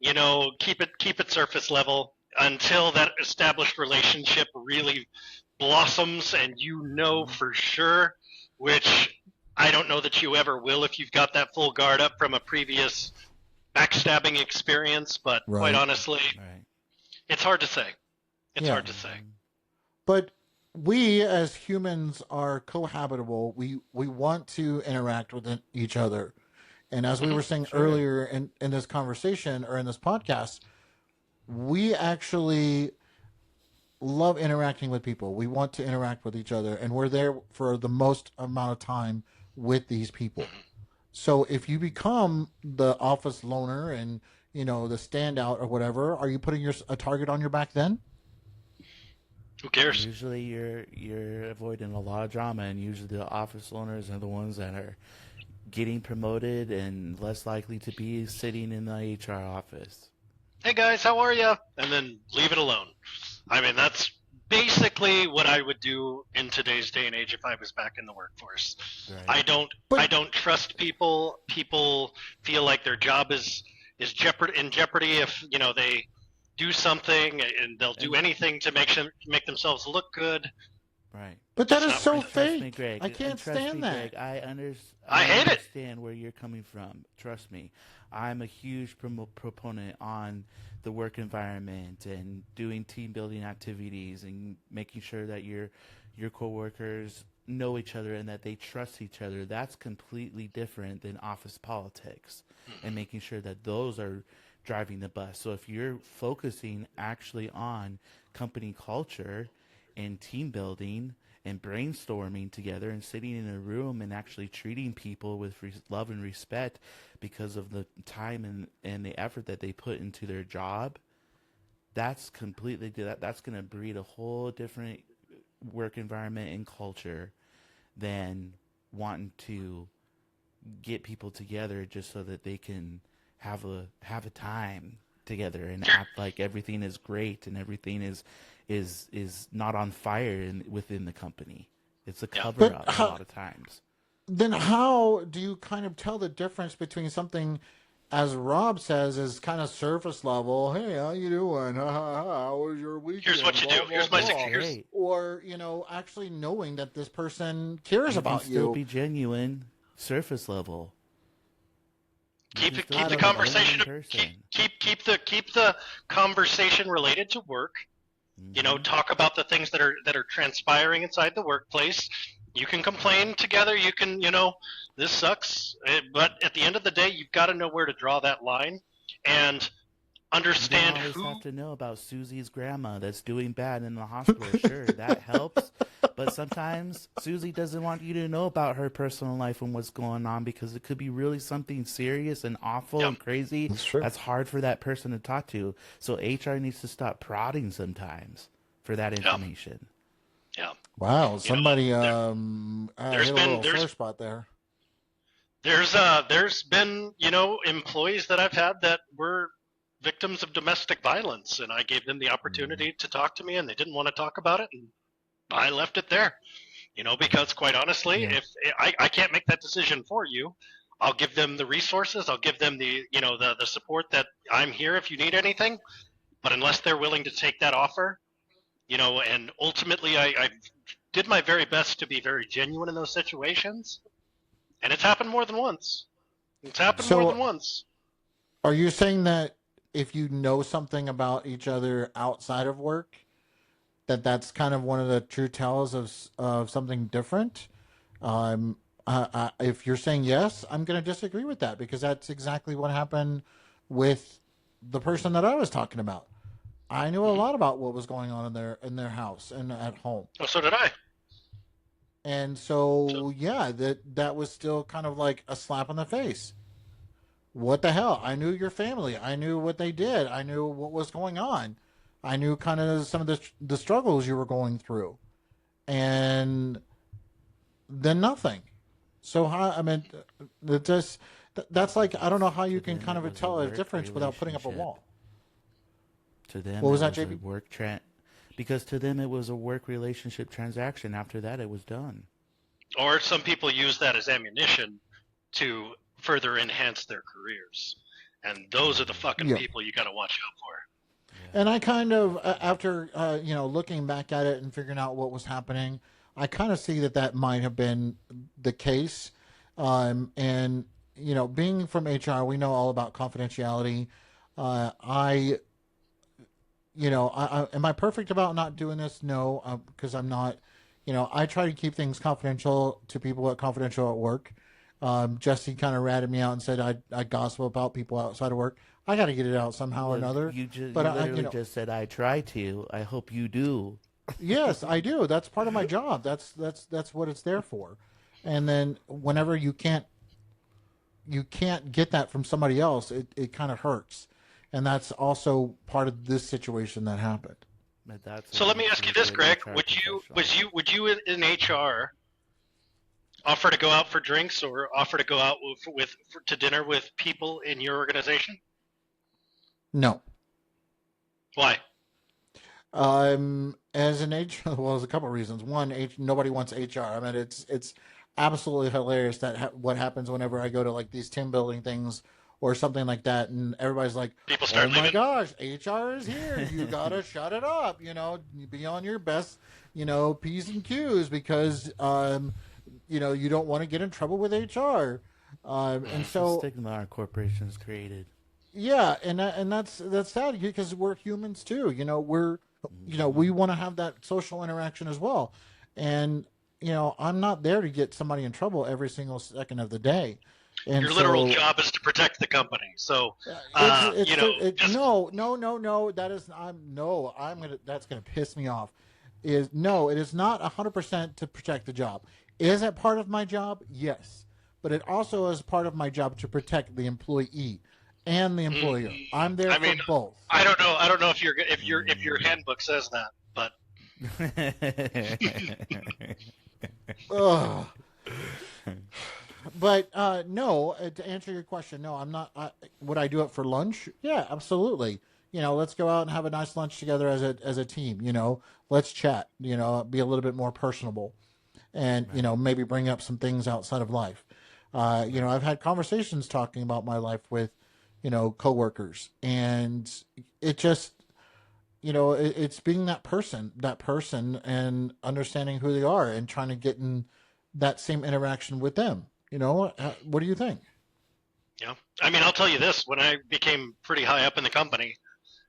[SPEAKER 2] Keep it surface level until that established relationship really blossoms, and for sure, which I don't know that you ever will if you've got that full guard up from a previous backstabbing experience. But quite
[SPEAKER 1] Right.
[SPEAKER 2] honestly,
[SPEAKER 3] Right.
[SPEAKER 2] it's hard to say. It's
[SPEAKER 1] Yeah.
[SPEAKER 2] hard to say.
[SPEAKER 1] But we as humans are cohabitable. We want to interact with each other. And as we were saying
[SPEAKER 3] Sure.
[SPEAKER 1] earlier in this conversation or in this podcast, we actually love interacting with people. We want to interact with each other, and we're there for the most amount of time with these people. So if you become the office loner and the standout or whatever, are you putting a target on your back then?
[SPEAKER 2] Who cares?
[SPEAKER 3] Usually, you're avoiding a lot of drama, and usually the office owners are the ones that are getting promoted and less likely to be sitting in the HR office.
[SPEAKER 2] Hey guys, how are you? And then leave it alone. I mean, that's basically what I would do in today's day and age if I was back in the workforce.
[SPEAKER 3] Right.
[SPEAKER 2] I don't trust people. People feel like their job is in jeopardy if they do something, and they'll do anything to make themselves look good.
[SPEAKER 3] Right.
[SPEAKER 1] But that
[SPEAKER 2] It's
[SPEAKER 1] is
[SPEAKER 2] not
[SPEAKER 1] so
[SPEAKER 2] worth it.
[SPEAKER 3] Trust me,
[SPEAKER 1] fake.
[SPEAKER 3] Greg.
[SPEAKER 1] I can't
[SPEAKER 3] Trust
[SPEAKER 1] stand
[SPEAKER 3] me,
[SPEAKER 1] that.
[SPEAKER 3] Greg.
[SPEAKER 2] I hate it.
[SPEAKER 3] understand where you're coming from. Trust me. I'm a huge proponent on the work environment and doing team building activities and making sure that your coworkers know each other and that they trust each other. That's completely different than office politics and making sure that those are driving the bus. So if you're focusing actually on company culture and team building and brainstorming together and sitting in a room and actually treating people with love and respect because of the time and the effort that they put into their job, that's completely that's going to breed a whole different work environment and culture than wanting to get people together just so that they can have a time together and act like everything is great and everything is not on fire within the company. It's a cover up a lot of times.
[SPEAKER 1] Then how do you kind of tell the difference between something, as Rob says, is kind of surface level? Hey, how you doing? How was your weekend?
[SPEAKER 2] Here's what you do. Here's my
[SPEAKER 3] Right.
[SPEAKER 1] Or actually knowing that this person cares
[SPEAKER 3] You
[SPEAKER 1] about
[SPEAKER 3] can still
[SPEAKER 1] you.
[SPEAKER 3] be genuine, surface level.
[SPEAKER 2] Keep
[SPEAKER 3] You
[SPEAKER 2] the
[SPEAKER 3] can still be a
[SPEAKER 2] conversation
[SPEAKER 3] genuine person.
[SPEAKER 2] keep the conversation related to work. Talk about the things that are transpiring inside the workplace. You can complain together. You can, this sucks. But at the end of the day, you've got to know where to draw that line and understand
[SPEAKER 3] you don't always
[SPEAKER 2] who.
[SPEAKER 3] have to know about Susie's grandma that's doing bad in the hospital. Sure, that helps. But sometimes Susie doesn't want you to know about her personal life and what's going on because it could be really something serious and awful and crazy.
[SPEAKER 1] That's true.
[SPEAKER 3] That's hard for that person to talk to. So HR needs to stop prodding sometimes for that information.
[SPEAKER 2] Yeah.
[SPEAKER 1] Wow, somebody hit a
[SPEAKER 2] there's
[SPEAKER 1] little
[SPEAKER 2] been-
[SPEAKER 1] sore spot there.
[SPEAKER 2] There's been, employees that I've had that were victims of domestic violence, and I gave them the opportunity to talk to me, and they didn't want to talk about it, and I left it there. Because quite honestly, if I can't make that decision for you, I'll give them the resources, I'll give them the support that I'm here if you need anything. But unless they're willing to take that offer, and ultimately I did my very best to be very genuine in those situations, and it's happened more than once. More than once.
[SPEAKER 1] Are you saying that if you know something about each other outside of work, that's kind of one of the true tells of something different? If you're saying yes, I'm going to disagree with that because that's exactly what happened with the person that I was talking about. I knew a lot about what was going on in their house and at home.
[SPEAKER 2] Oh, so did I.
[SPEAKER 1] And so yeah, that was still kind of like a slap in the face. What the hell? I knew your family. I knew what they did. I knew what was going on. I knew kind of some of the struggles you were going through. And then nothing. So how, I mean, that's like, I don't know how you can kind of tell a difference without putting up a wall.
[SPEAKER 3] To them,
[SPEAKER 1] what was that,
[SPEAKER 3] a
[SPEAKER 1] JP?
[SPEAKER 3] Because to them it was a work relationship transaction. After that, it was done.
[SPEAKER 2] Or some people use that as ammunition to further enhance their careers, and those are the fucking people you got to watch out for.
[SPEAKER 1] And I kind of, after looking back at it and figuring out what was happening, I kind of see that might have been the case. And being from HR, we know all about confidentiality. Am I perfect about not doing this? No, because I'm not. I try to keep things confidential to people confidential at work. Jesse kind of ratted me out and said I gossip about people outside of work. I got to get it out somehow or another.
[SPEAKER 3] You literally just said I try to. I hope you do.
[SPEAKER 1] Yes, I do. That's part of my job. That's what it's there for. And then whenever you can't get that from somebody else, it kind of hurts. And that's also part of this situation that happened.
[SPEAKER 2] So let me ask you this, Greg. Would you in HR offer to go out for drinks or offer to go out to dinner with people in your organization?
[SPEAKER 1] No.
[SPEAKER 2] Why?
[SPEAKER 1] As an HR, well, there's a couple of reasons. One, nobody wants HR. I mean, it's absolutely hilarious that what happens whenever I go to like these team building things or something like that, and everybody's like,
[SPEAKER 2] people start
[SPEAKER 1] my gosh, HR is here. You gotta shut it up. Be on your best, P's and Q's because you don't want to get in trouble with HR. And so
[SPEAKER 3] stigma our corporations created.
[SPEAKER 1] Yeah, and that's sad because we're humans too. We want to have that social interaction as well. And I'm not there to get somebody in trouble every single second of the day. And
[SPEAKER 2] your literal job is to protect the company. So
[SPEAKER 1] no. That is that's gonna piss me off. It is not 100% to protect the job. Is it part of my job? Yes, but it also is part of my job to protect the employee and the employer. I'm there for both.
[SPEAKER 2] I don't know if your handbook says that, but
[SPEAKER 1] Ugh. But no, to answer your question, no, I'm not. Would I do it for lunch? Yeah, absolutely. Let's go out and have a nice lunch together as a team. Let's chat. Be a little bit more personable, and
[SPEAKER 3] Right.
[SPEAKER 1] maybe bring up some things outside of life. I've had conversations talking about my life with coworkers, and it just it's being that person, and understanding who they are, and trying to get in that same interaction with them. What do you think?
[SPEAKER 2] Yeah. I mean, I'll tell you this: when I became pretty high up in the company,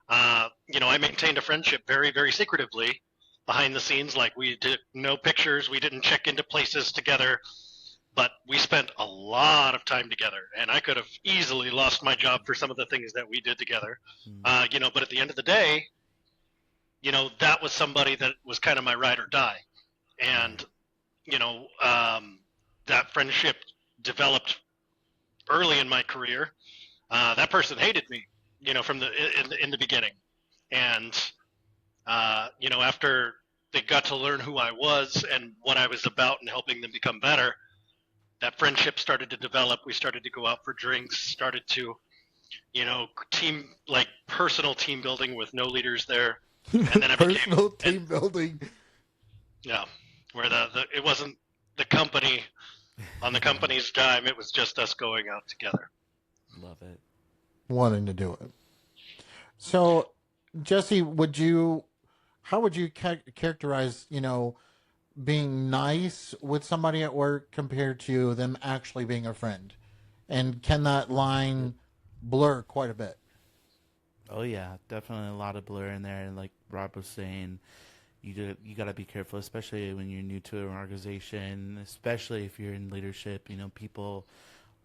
[SPEAKER 2] I maintained a friendship very, very secretively behind the scenes. Like, we did no pictures, we didn't check into places together, but we spent a lot of time together. And I could have easily lost my job for some of the things that we did together. But at the end of the day, that was somebody that was kind of my ride or die. And, that friendship developed early in my career. That person hated me, from in the beginning. And, after they got to learn who I was and what I was about and helping them become better, that friendship started to develop. We started to go out for drinks, started to, personal team building with no leaders there. And then
[SPEAKER 1] Personal team building.
[SPEAKER 2] Yeah, where it wasn't the company on the company's dime. It was just us going out together.
[SPEAKER 3] Love it.
[SPEAKER 1] Wanting to do it. So, Jesse, how would you characterize, being nice with somebody at work compared to them actually being a friend? And can that line blur quite a bit?
[SPEAKER 3] Oh yeah, definitely a lot of blur in there. And like Rob was saying, you got to be careful, especially when you're new to an organization, especially if you're in leadership. People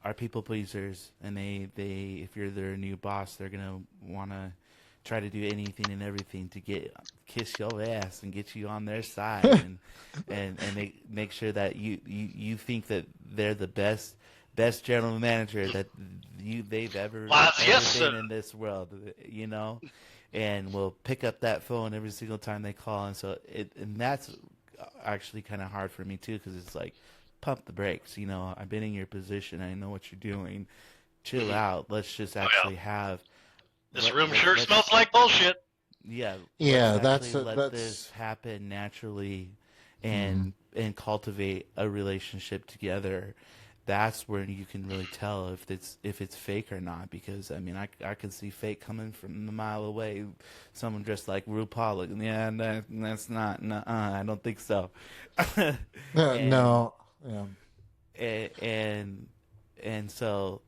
[SPEAKER 3] are people pleasers, and they if you're their new boss, they're gonna want to try to do anything and everything to kiss your ass and get you on their side, and make sure that you think that they're the best general manager that they've ever been in this world, and will pick up that phone every single time they call. And so and that's actually kind of hard for me too, because it's like, pump the brakes. I've been in your position. I know what you're doing. Chill out. Let's just actually have.
[SPEAKER 2] This room sure smells like bullshit.
[SPEAKER 3] Yeah.
[SPEAKER 1] Yeah,
[SPEAKER 3] let this happen naturally, and cultivate a relationship together. That's where you can really tell if it's fake or not, because I mean I can see fake coming from a mile away. Someone dressed like RuPaul, yeah, that's not. I don't think so.
[SPEAKER 1] No, yeah.
[SPEAKER 3] And so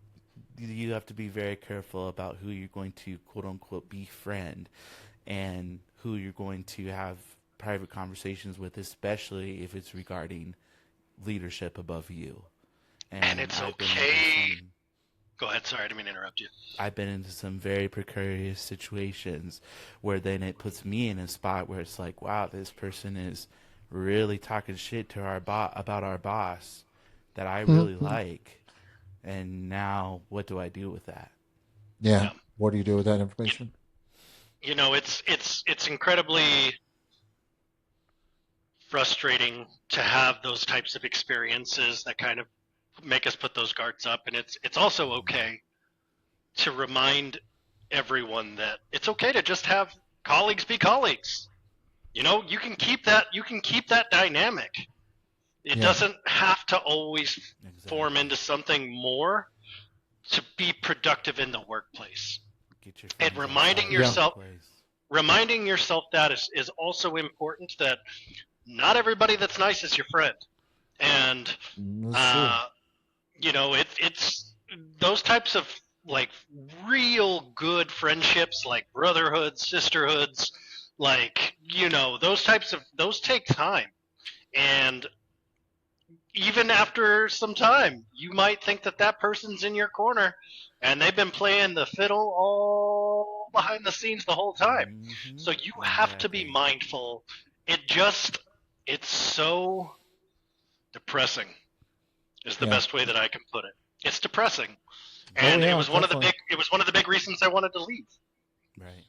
[SPEAKER 3] you have to be very careful about who you're going to quote unquote befriend, and who you're going to have private conversations with, especially if it's regarding leadership above you.
[SPEAKER 2] And it's okay. Go ahead. Sorry, I didn't mean to interrupt you.
[SPEAKER 3] I've been into some very precarious situations where then it puts me in a spot where it's like, wow, this person is really talking shit to about our boss that I really like. And now what do I do with that?
[SPEAKER 1] Yeah. What do you do with that information?
[SPEAKER 2] It's incredibly frustrating to have those types of experiences that kind of make us put those guards up, and it's also okay to remind everyone that it's okay to just have colleagues be colleagues. You can keep that dynamic. It doesn't have to always form into something more to be productive in the workplace. And reminding yourself that is also important, that not everybody that's nice is your friend. And it's those types of like real good friendships, like brotherhoods, sisterhoods, like those take time. And even after some time, you might think that person's in your corner and they've been playing the fiddle all behind the scenes the whole time. Mm-hmm. So you have to be mindful. It's so depressing is the best way that I can put it. It's depressing. And it was one of the big reasons I wanted to leave.
[SPEAKER 3] Right.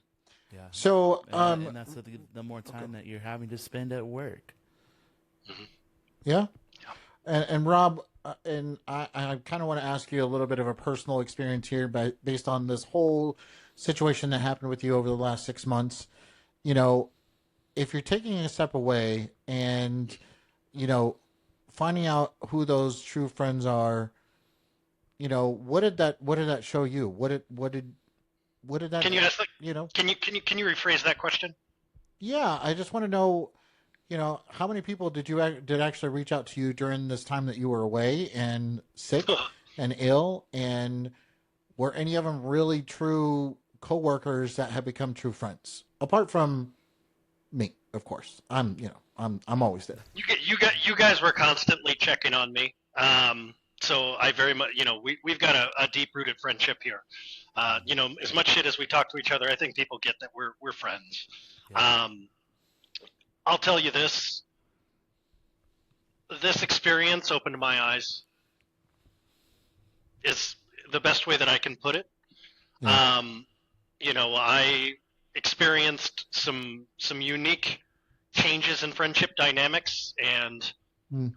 [SPEAKER 3] Yeah.
[SPEAKER 1] So
[SPEAKER 3] and that's the more time that you're having to spend at work.
[SPEAKER 2] Mm-hmm.
[SPEAKER 1] Yeah. And Rob, and I kind of want to ask you a little bit of a personal experience here, but based on this whole situation that happened with you over the last 6 months, you know, if you're taking a step away and, you know, finding out who those true friends are, you know, what did that show you? What did that,
[SPEAKER 2] Can you ask?
[SPEAKER 1] you know?
[SPEAKER 2] Can you rephrase that question?
[SPEAKER 1] Yeah, I just want to know, you know, how many people did actually reach out to you during this time that you were away and sick and ill, and were any of them really true coworkers that have become true friends? Apart from me, of course. I'm always there.
[SPEAKER 2] You guys were constantly checking on me. So I very much, we've got a deep rooted friendship here. As much shit as we talk to each other, I think people get that we're friends.
[SPEAKER 3] Yeah.
[SPEAKER 2] I'll tell you this. This experience opened my eyes. Is the best way that I can put it.
[SPEAKER 1] Yeah.
[SPEAKER 2] I experienced some unique changes in friendship dynamics, and
[SPEAKER 1] Mm.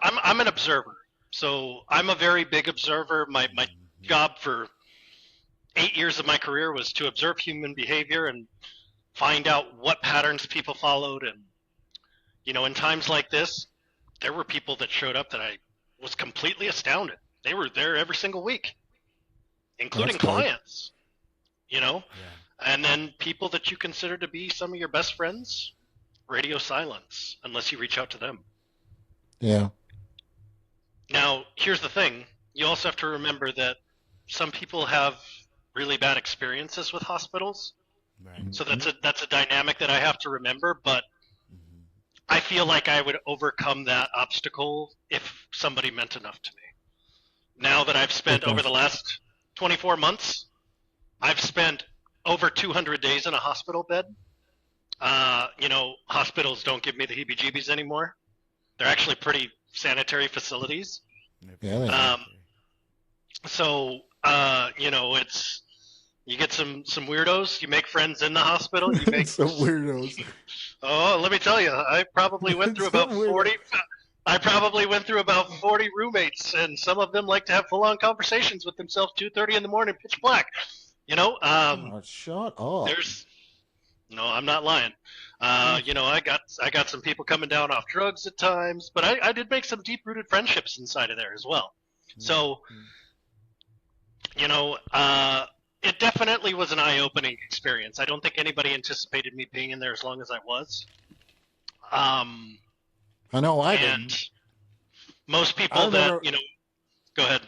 [SPEAKER 2] I'm an observer. So I'm a very big observer. My job for 8 years of my career was to observe human behavior and find out what patterns people followed. And in times like this, there were people that showed up that I was completely astounded. They were there every single week, including
[SPEAKER 1] That's good.
[SPEAKER 2] clients.
[SPEAKER 3] Yeah.
[SPEAKER 2] And then people that you consider to be some of your best friends, radio silence unless you reach out to them.
[SPEAKER 1] Yeah.
[SPEAKER 2] Now, here's the thing. You also have to remember that some people have really bad experiences with hospitals.
[SPEAKER 3] Right.
[SPEAKER 2] So that's a dynamic that I have to remember, but I feel like I would overcome that obstacle if somebody meant enough to me. Now that I've spent over the last 24 months, I've spent over 200 days in a hospital bed. Hospitals don't give me the heebie-jeebies anymore. They're actually pretty sanitary facilities.
[SPEAKER 1] Yeah, they are.
[SPEAKER 2] So, it's you get some weirdos. You make friends in the hospital. You make
[SPEAKER 1] Some weirdos.
[SPEAKER 2] Oh, let me tell you, I probably went through about
[SPEAKER 1] Some weirdo.
[SPEAKER 2] 40. I probably went through about 40 roommates, and some of them like to have full-on conversations with themselves 2:30 in the morning, pitch black.
[SPEAKER 1] Oh, shut up.
[SPEAKER 2] There's no, I'm not lying. I got some people coming down off drugs at times, but I did make some deep-rooted friendships inside of there as well. So, it definitely was an eye-opening experience. I don't think anybody anticipated me being in there as long as I was.
[SPEAKER 1] I know I
[SPEAKER 2] And
[SPEAKER 1] didn't.
[SPEAKER 2] most
[SPEAKER 1] I
[SPEAKER 2] people
[SPEAKER 1] remember,
[SPEAKER 2] that, go ahead.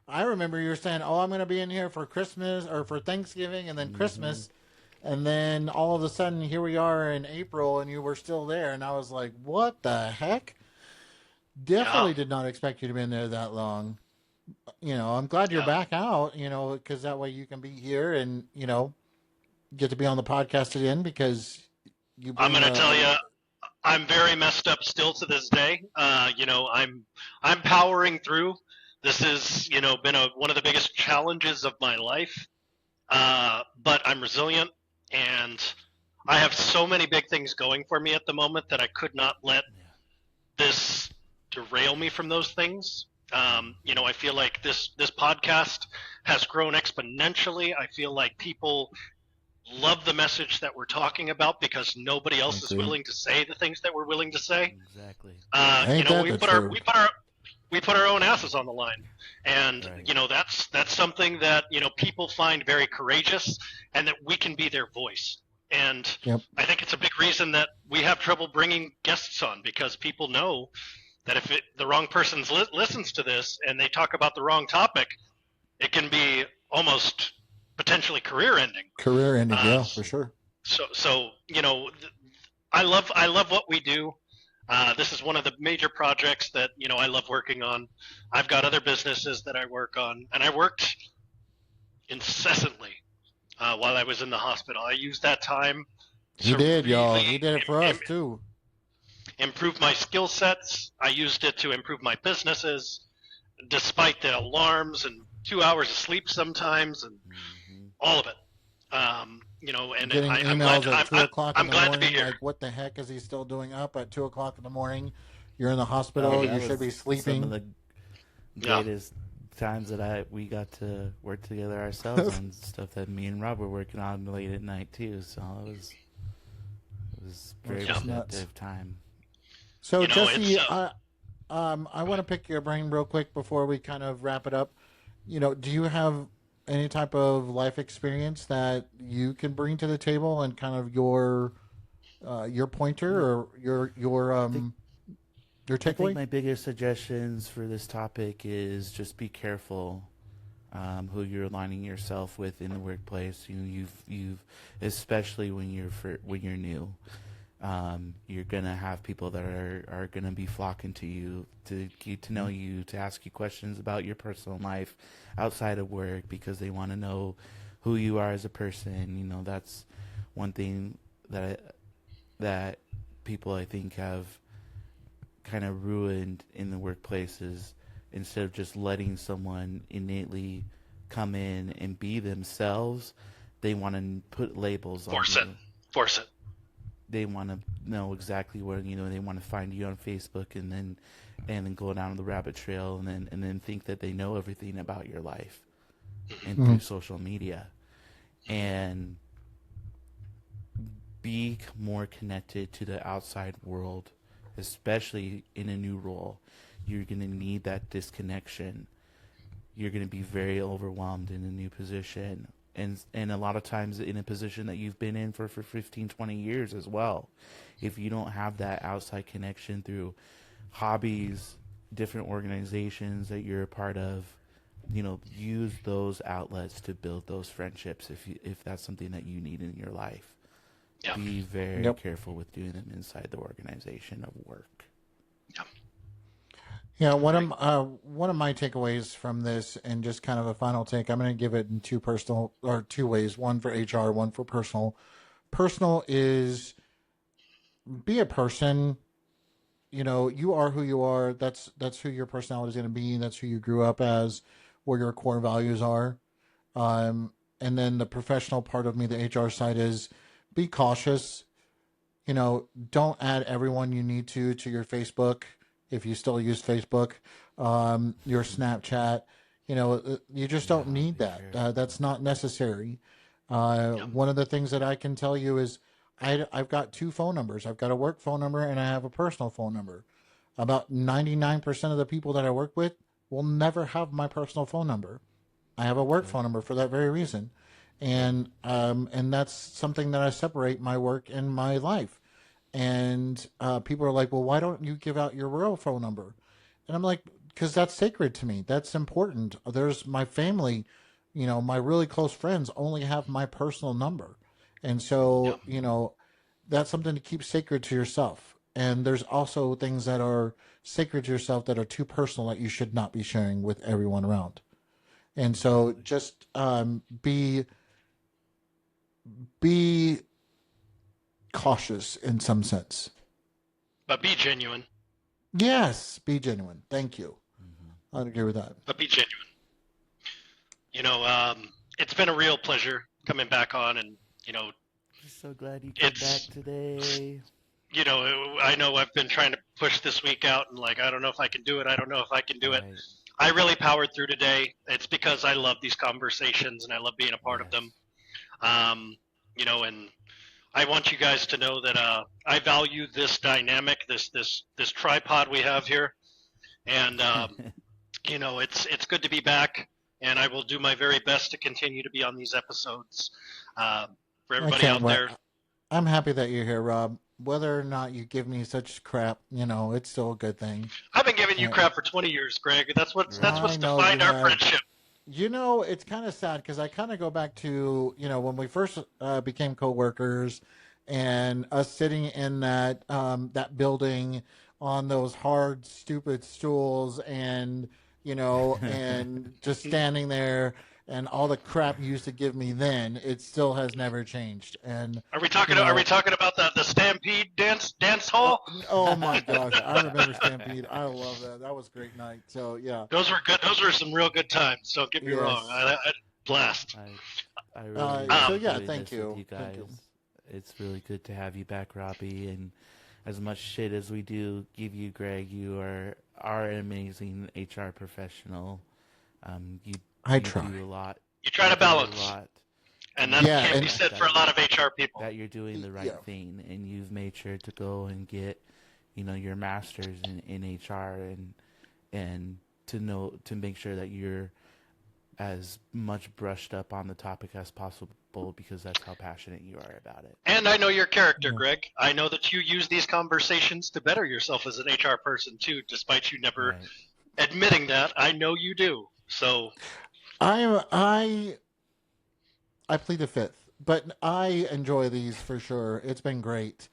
[SPEAKER 1] I remember you were saying, "Oh, I'm going to be in here for Christmas or for Thanksgiving and then Christmas." And then all of a sudden, here we are in April, and you were still there. And I was like, "What the heck?" Definitely
[SPEAKER 2] Yeah.
[SPEAKER 1] did not expect you to be in there that long. I'm glad you're
[SPEAKER 2] Yeah.
[SPEAKER 1] back out, because that way you can be here and, get to be on the podcast again because you
[SPEAKER 2] I'm
[SPEAKER 1] bring
[SPEAKER 2] going to tell you, I'm very messed up still to this day. I'm powering through. This has, been one of the biggest challenges of my life. But I'm resilient, and I have so many big things going for me at the moment that I could not let this derail me from those things. I feel like this podcast has grown exponentially. I feel like people love the message that we're talking about because nobody else is
[SPEAKER 1] Agreed.
[SPEAKER 2] willing to say the things that we're willing to say.
[SPEAKER 3] Exactly.
[SPEAKER 1] Ain't that
[SPEAKER 2] We
[SPEAKER 1] the
[SPEAKER 2] put our
[SPEAKER 1] truth?
[SPEAKER 2] we put our own asses on the line, and
[SPEAKER 3] Right.
[SPEAKER 2] that's something that people find very courageous, and that we can be their voice. And
[SPEAKER 1] Yep.
[SPEAKER 2] I think it's a big reason that we have trouble bringing guests on, because people know that if the wrong person listens to this and they talk about the wrong topic, it can be almost potentially career ending.
[SPEAKER 1] Career ending,
[SPEAKER 2] Uh,
[SPEAKER 1] yeah, for sure.
[SPEAKER 2] So I love what we do. This is one of the major projects that I love working on. I've got other businesses that I work on, and I worked incessantly while I was in the hospital. I used that time
[SPEAKER 1] He
[SPEAKER 2] to
[SPEAKER 1] did, y'all.
[SPEAKER 2] really
[SPEAKER 1] He did it for us too.
[SPEAKER 2] improve my skill sets. I used it to improve my businesses, despite the alarms and 2 hours of sleep sometimes, and all of it. And
[SPEAKER 1] Getting
[SPEAKER 2] I'm
[SPEAKER 1] emails
[SPEAKER 2] glad,
[SPEAKER 1] at 2 o'clock in
[SPEAKER 2] I'm
[SPEAKER 1] the
[SPEAKER 2] glad to be
[SPEAKER 1] morning,
[SPEAKER 2] here.
[SPEAKER 1] like, what the heck is he still doing up at 2 o'clock in the morning? You're in the hospital.
[SPEAKER 3] That
[SPEAKER 1] You should be
[SPEAKER 3] was
[SPEAKER 1] sleeping.
[SPEAKER 3] Some of the greatest times that we got to work together ourselves on stuff that me and Rob were working on late at night too. So it was very
[SPEAKER 1] Which is
[SPEAKER 3] productive
[SPEAKER 1] nuts.
[SPEAKER 3] time.
[SPEAKER 1] So
[SPEAKER 2] You know,
[SPEAKER 1] Jesse,
[SPEAKER 2] it's
[SPEAKER 1] I want to pick your brain real quick before we kind of wrap it up. Do you have any type of life experience that you can bring to the table and kind of your pointer or
[SPEAKER 3] I think
[SPEAKER 1] your
[SPEAKER 3] I think
[SPEAKER 1] takeaway?
[SPEAKER 3] my biggest suggestions for this topic is just be careful who you're aligning yourself with in the workplace. You've especially when you're new. You're gonna have people that are gonna be flocking to you to get to know you, to ask you questions about your personal life outside of work because they want to know who you are as a person. That's one thing that people I think have kind of ruined in the workplace is instead of just letting someone innately come in and be themselves, they want to put labels on
[SPEAKER 2] force it,
[SPEAKER 3] you.
[SPEAKER 2] force it.
[SPEAKER 3] They want to know exactly what they want to find you on Facebook and then go down the rabbit trail and then think that they know everything about your life and
[SPEAKER 1] Mhm.
[SPEAKER 3] through social media and be more connected to the outside world, especially in a new role. You're going to need that disconnection. You're going to be very overwhelmed in a new position and a lot of times in a position that you've been in for 15, 20 years as well. If you don't have that outside connection through hobbies, different organizations that you're a part of, use those outlets to build those friendships if that's something that you need in your life.
[SPEAKER 2] Yeah,
[SPEAKER 3] Be very
[SPEAKER 1] Yep.
[SPEAKER 3] careful with doing them inside the organization of work.
[SPEAKER 2] yeah.
[SPEAKER 1] Yeah,
[SPEAKER 2] Agree.
[SPEAKER 1] one of my takeaways from this, and just kind of a final take, I'm going to give it in two ways. One for HR, one for personal. Personal is be a person. You are who you are. That's who your personality is going to be. That's who you grew up as, where your core values are. And then the professional part of me, the HR side, is be cautious. Don't add everyone you need to your Facebook if you still use Facebook, your Snapchat. You just don't
[SPEAKER 3] Yeah,
[SPEAKER 1] need
[SPEAKER 3] be
[SPEAKER 1] that.
[SPEAKER 3] careful.
[SPEAKER 1] That's not necessary.
[SPEAKER 2] Yeah,
[SPEAKER 1] One of the things that I can tell you is I've got two phone numbers. I've got a work phone number and I have a personal phone number. About 99% of the people that I work with will never have my personal phone number. I have a work
[SPEAKER 3] Okay.
[SPEAKER 1] phone number for that very reason,
[SPEAKER 3] Yep.
[SPEAKER 1] and that's something that I separate my work and my life. And people are like, "Well, why don't you give out your real phone number?" And I'm like, "Because that's sacred to me. That's important. There's my family, my really close friends only have my personal number, and
[SPEAKER 2] yeah.
[SPEAKER 1] so that's something to keep sacred to yourself. And there's also things that are sacred to yourself that are too personal that you should not be sharing with everyone around." And so
[SPEAKER 3] Absolutely.
[SPEAKER 1] just be cautious in some sense.
[SPEAKER 2] But be genuine.
[SPEAKER 1] Yes, be genuine. Thank you.
[SPEAKER 3] Hmm.
[SPEAKER 1] I'd agree with that.
[SPEAKER 2] But be genuine. It's been a real pleasure coming back on, and
[SPEAKER 3] Just so glad you came back
[SPEAKER 2] it's
[SPEAKER 3] today.
[SPEAKER 2] I know I've been trying to push this week out, and like I don't know if I can do it. I don't know if I can do it.
[SPEAKER 3] Right.
[SPEAKER 2] I really powered through today. It's because I love these conversations and I love being a part of
[SPEAKER 3] Yes.
[SPEAKER 2] them. And I want you guys to know that I value this dynamic, this tripod we have here, and it's good to be back. And I will do my very best to continue to be on these episodes. Uh, for
[SPEAKER 1] I
[SPEAKER 2] everybody
[SPEAKER 1] can't
[SPEAKER 2] out
[SPEAKER 1] wait.
[SPEAKER 2] there,
[SPEAKER 1] I'm happy that you're here, Rob. Whether or not you give me such crap, it's still a good thing.
[SPEAKER 2] I've been giving you
[SPEAKER 1] Uh,
[SPEAKER 2] crap for 20 years, Greg. That's what's
[SPEAKER 1] I know you
[SPEAKER 2] defined our
[SPEAKER 1] have.
[SPEAKER 2] friendship.
[SPEAKER 1] It's kind of sad because I kind of go back to, when we first became coworkers and us sitting in that building on those hard, stupid stools and, and just standing there and all the crap you used to give me then, it still has never changed. And,
[SPEAKER 2] Are we
[SPEAKER 1] you
[SPEAKER 2] talking? Are we
[SPEAKER 1] know,
[SPEAKER 2] talking about the Stampede dance
[SPEAKER 1] oh,
[SPEAKER 2] hall?
[SPEAKER 1] oh my gosh, I remember Stampede. I love that. That was a great night. So, yeah,
[SPEAKER 2] Those were good. Those were some real good times. Don't get me wrong.
[SPEAKER 1] yes.
[SPEAKER 2] I blast.
[SPEAKER 3] I really
[SPEAKER 1] So,
[SPEAKER 2] Um,
[SPEAKER 1] yeah,
[SPEAKER 3] enjoyed
[SPEAKER 1] thank
[SPEAKER 3] this with
[SPEAKER 1] you.
[SPEAKER 3] you
[SPEAKER 1] Thank
[SPEAKER 3] guys.
[SPEAKER 1] you.
[SPEAKER 3] It's really good to have you back, Robbie. And as much shit as we do give you, Greg, you are are an amazing HR professional. You
[SPEAKER 1] I
[SPEAKER 3] you
[SPEAKER 1] try.
[SPEAKER 3] do a lot.
[SPEAKER 2] You try to
[SPEAKER 3] do a
[SPEAKER 2] balance,
[SPEAKER 3] lot
[SPEAKER 2] and
[SPEAKER 3] to
[SPEAKER 2] that
[SPEAKER 3] make
[SPEAKER 1] Yeah,
[SPEAKER 2] can't
[SPEAKER 3] sure
[SPEAKER 2] be
[SPEAKER 1] and
[SPEAKER 2] said for a lot of HR people.
[SPEAKER 3] that you're doing the right
[SPEAKER 1] yeah.
[SPEAKER 3] thing, and you've made sure to go and get, your master's in HR, and to make sure that you're as much brushed up on the topic as possible, because that's how passionate you are about it.
[SPEAKER 2] And I know your character,
[SPEAKER 1] Yeah.
[SPEAKER 2] Greg. I know that you use these conversations to better yourself as an HR person too, despite you never
[SPEAKER 3] Right.
[SPEAKER 2] admitting that. I know you do. So
[SPEAKER 1] I plead the fifth, but I enjoy these for sure. It's been great.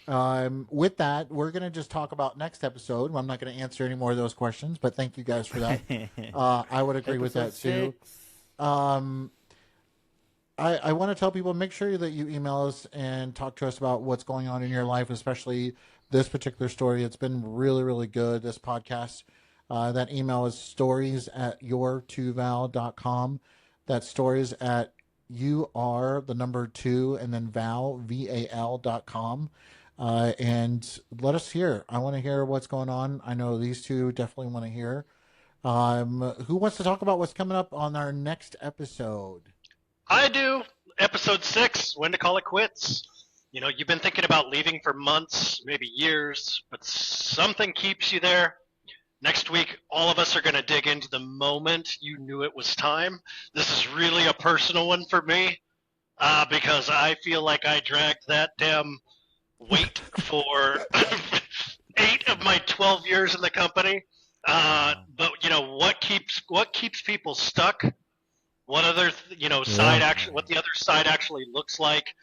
[SPEAKER 1] With that, we're going to just talk about next episode. I'm not going to answer any more of those questions, but thank you guys for that. I would agree with
[SPEAKER 3] Episode
[SPEAKER 1] that too.
[SPEAKER 3] 6.
[SPEAKER 1] Um, I want to tell people, make sure that you email us and talk to us about what's going on in your life, especially this particular story. It's been really, really good, this podcast. That email is stories@your2val.com. That's stories at you are the number two and then val.com. And let us hear. I want to hear what's going on. I know these two definitely want to hear. Who wants to talk about what's coming up on our next episode?
[SPEAKER 2] I do. Episode 6, when to call it quits. You've been thinking about leaving for months, maybe years, but something keeps you there. Next week, all of us are going to dig into the moment you knew it was time. This is really a personal one for me because I feel like I dragged that damn weight for 8 of my 12 years in the company. But what keeps people stuck? What other side action? What the other side actually looks like?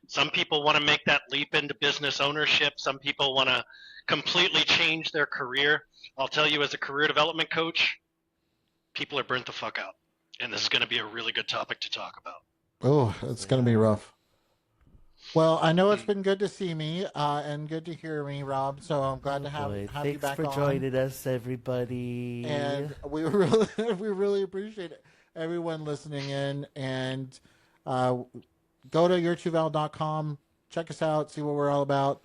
[SPEAKER 2] Some people want to make that leap into business ownership. Some people want to completely change their career. I'll tell you, as a career development coach, people are burnt the fuck out, and this is going to be a really good topic to talk about.
[SPEAKER 1] Oh, it's going to be rough. Well, I know it's been good to see me and good to hear me, Rob. So I'm glad to have you
[SPEAKER 3] Thanks
[SPEAKER 1] back
[SPEAKER 3] for
[SPEAKER 1] on.
[SPEAKER 3] joining us, everybody.
[SPEAKER 1] And we really appreciate everyone listening in. And go to your2val.com, check us out, see what we're all about.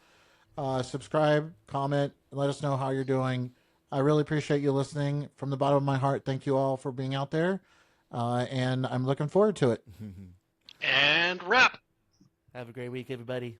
[SPEAKER 1] Subscribe, comment, let us know how you're doing. I really appreciate you listening from the bottom of my heart. Thank you all for being out there. And I'm looking forward to it.
[SPEAKER 2] And wrap.
[SPEAKER 3] Have a great week, everybody.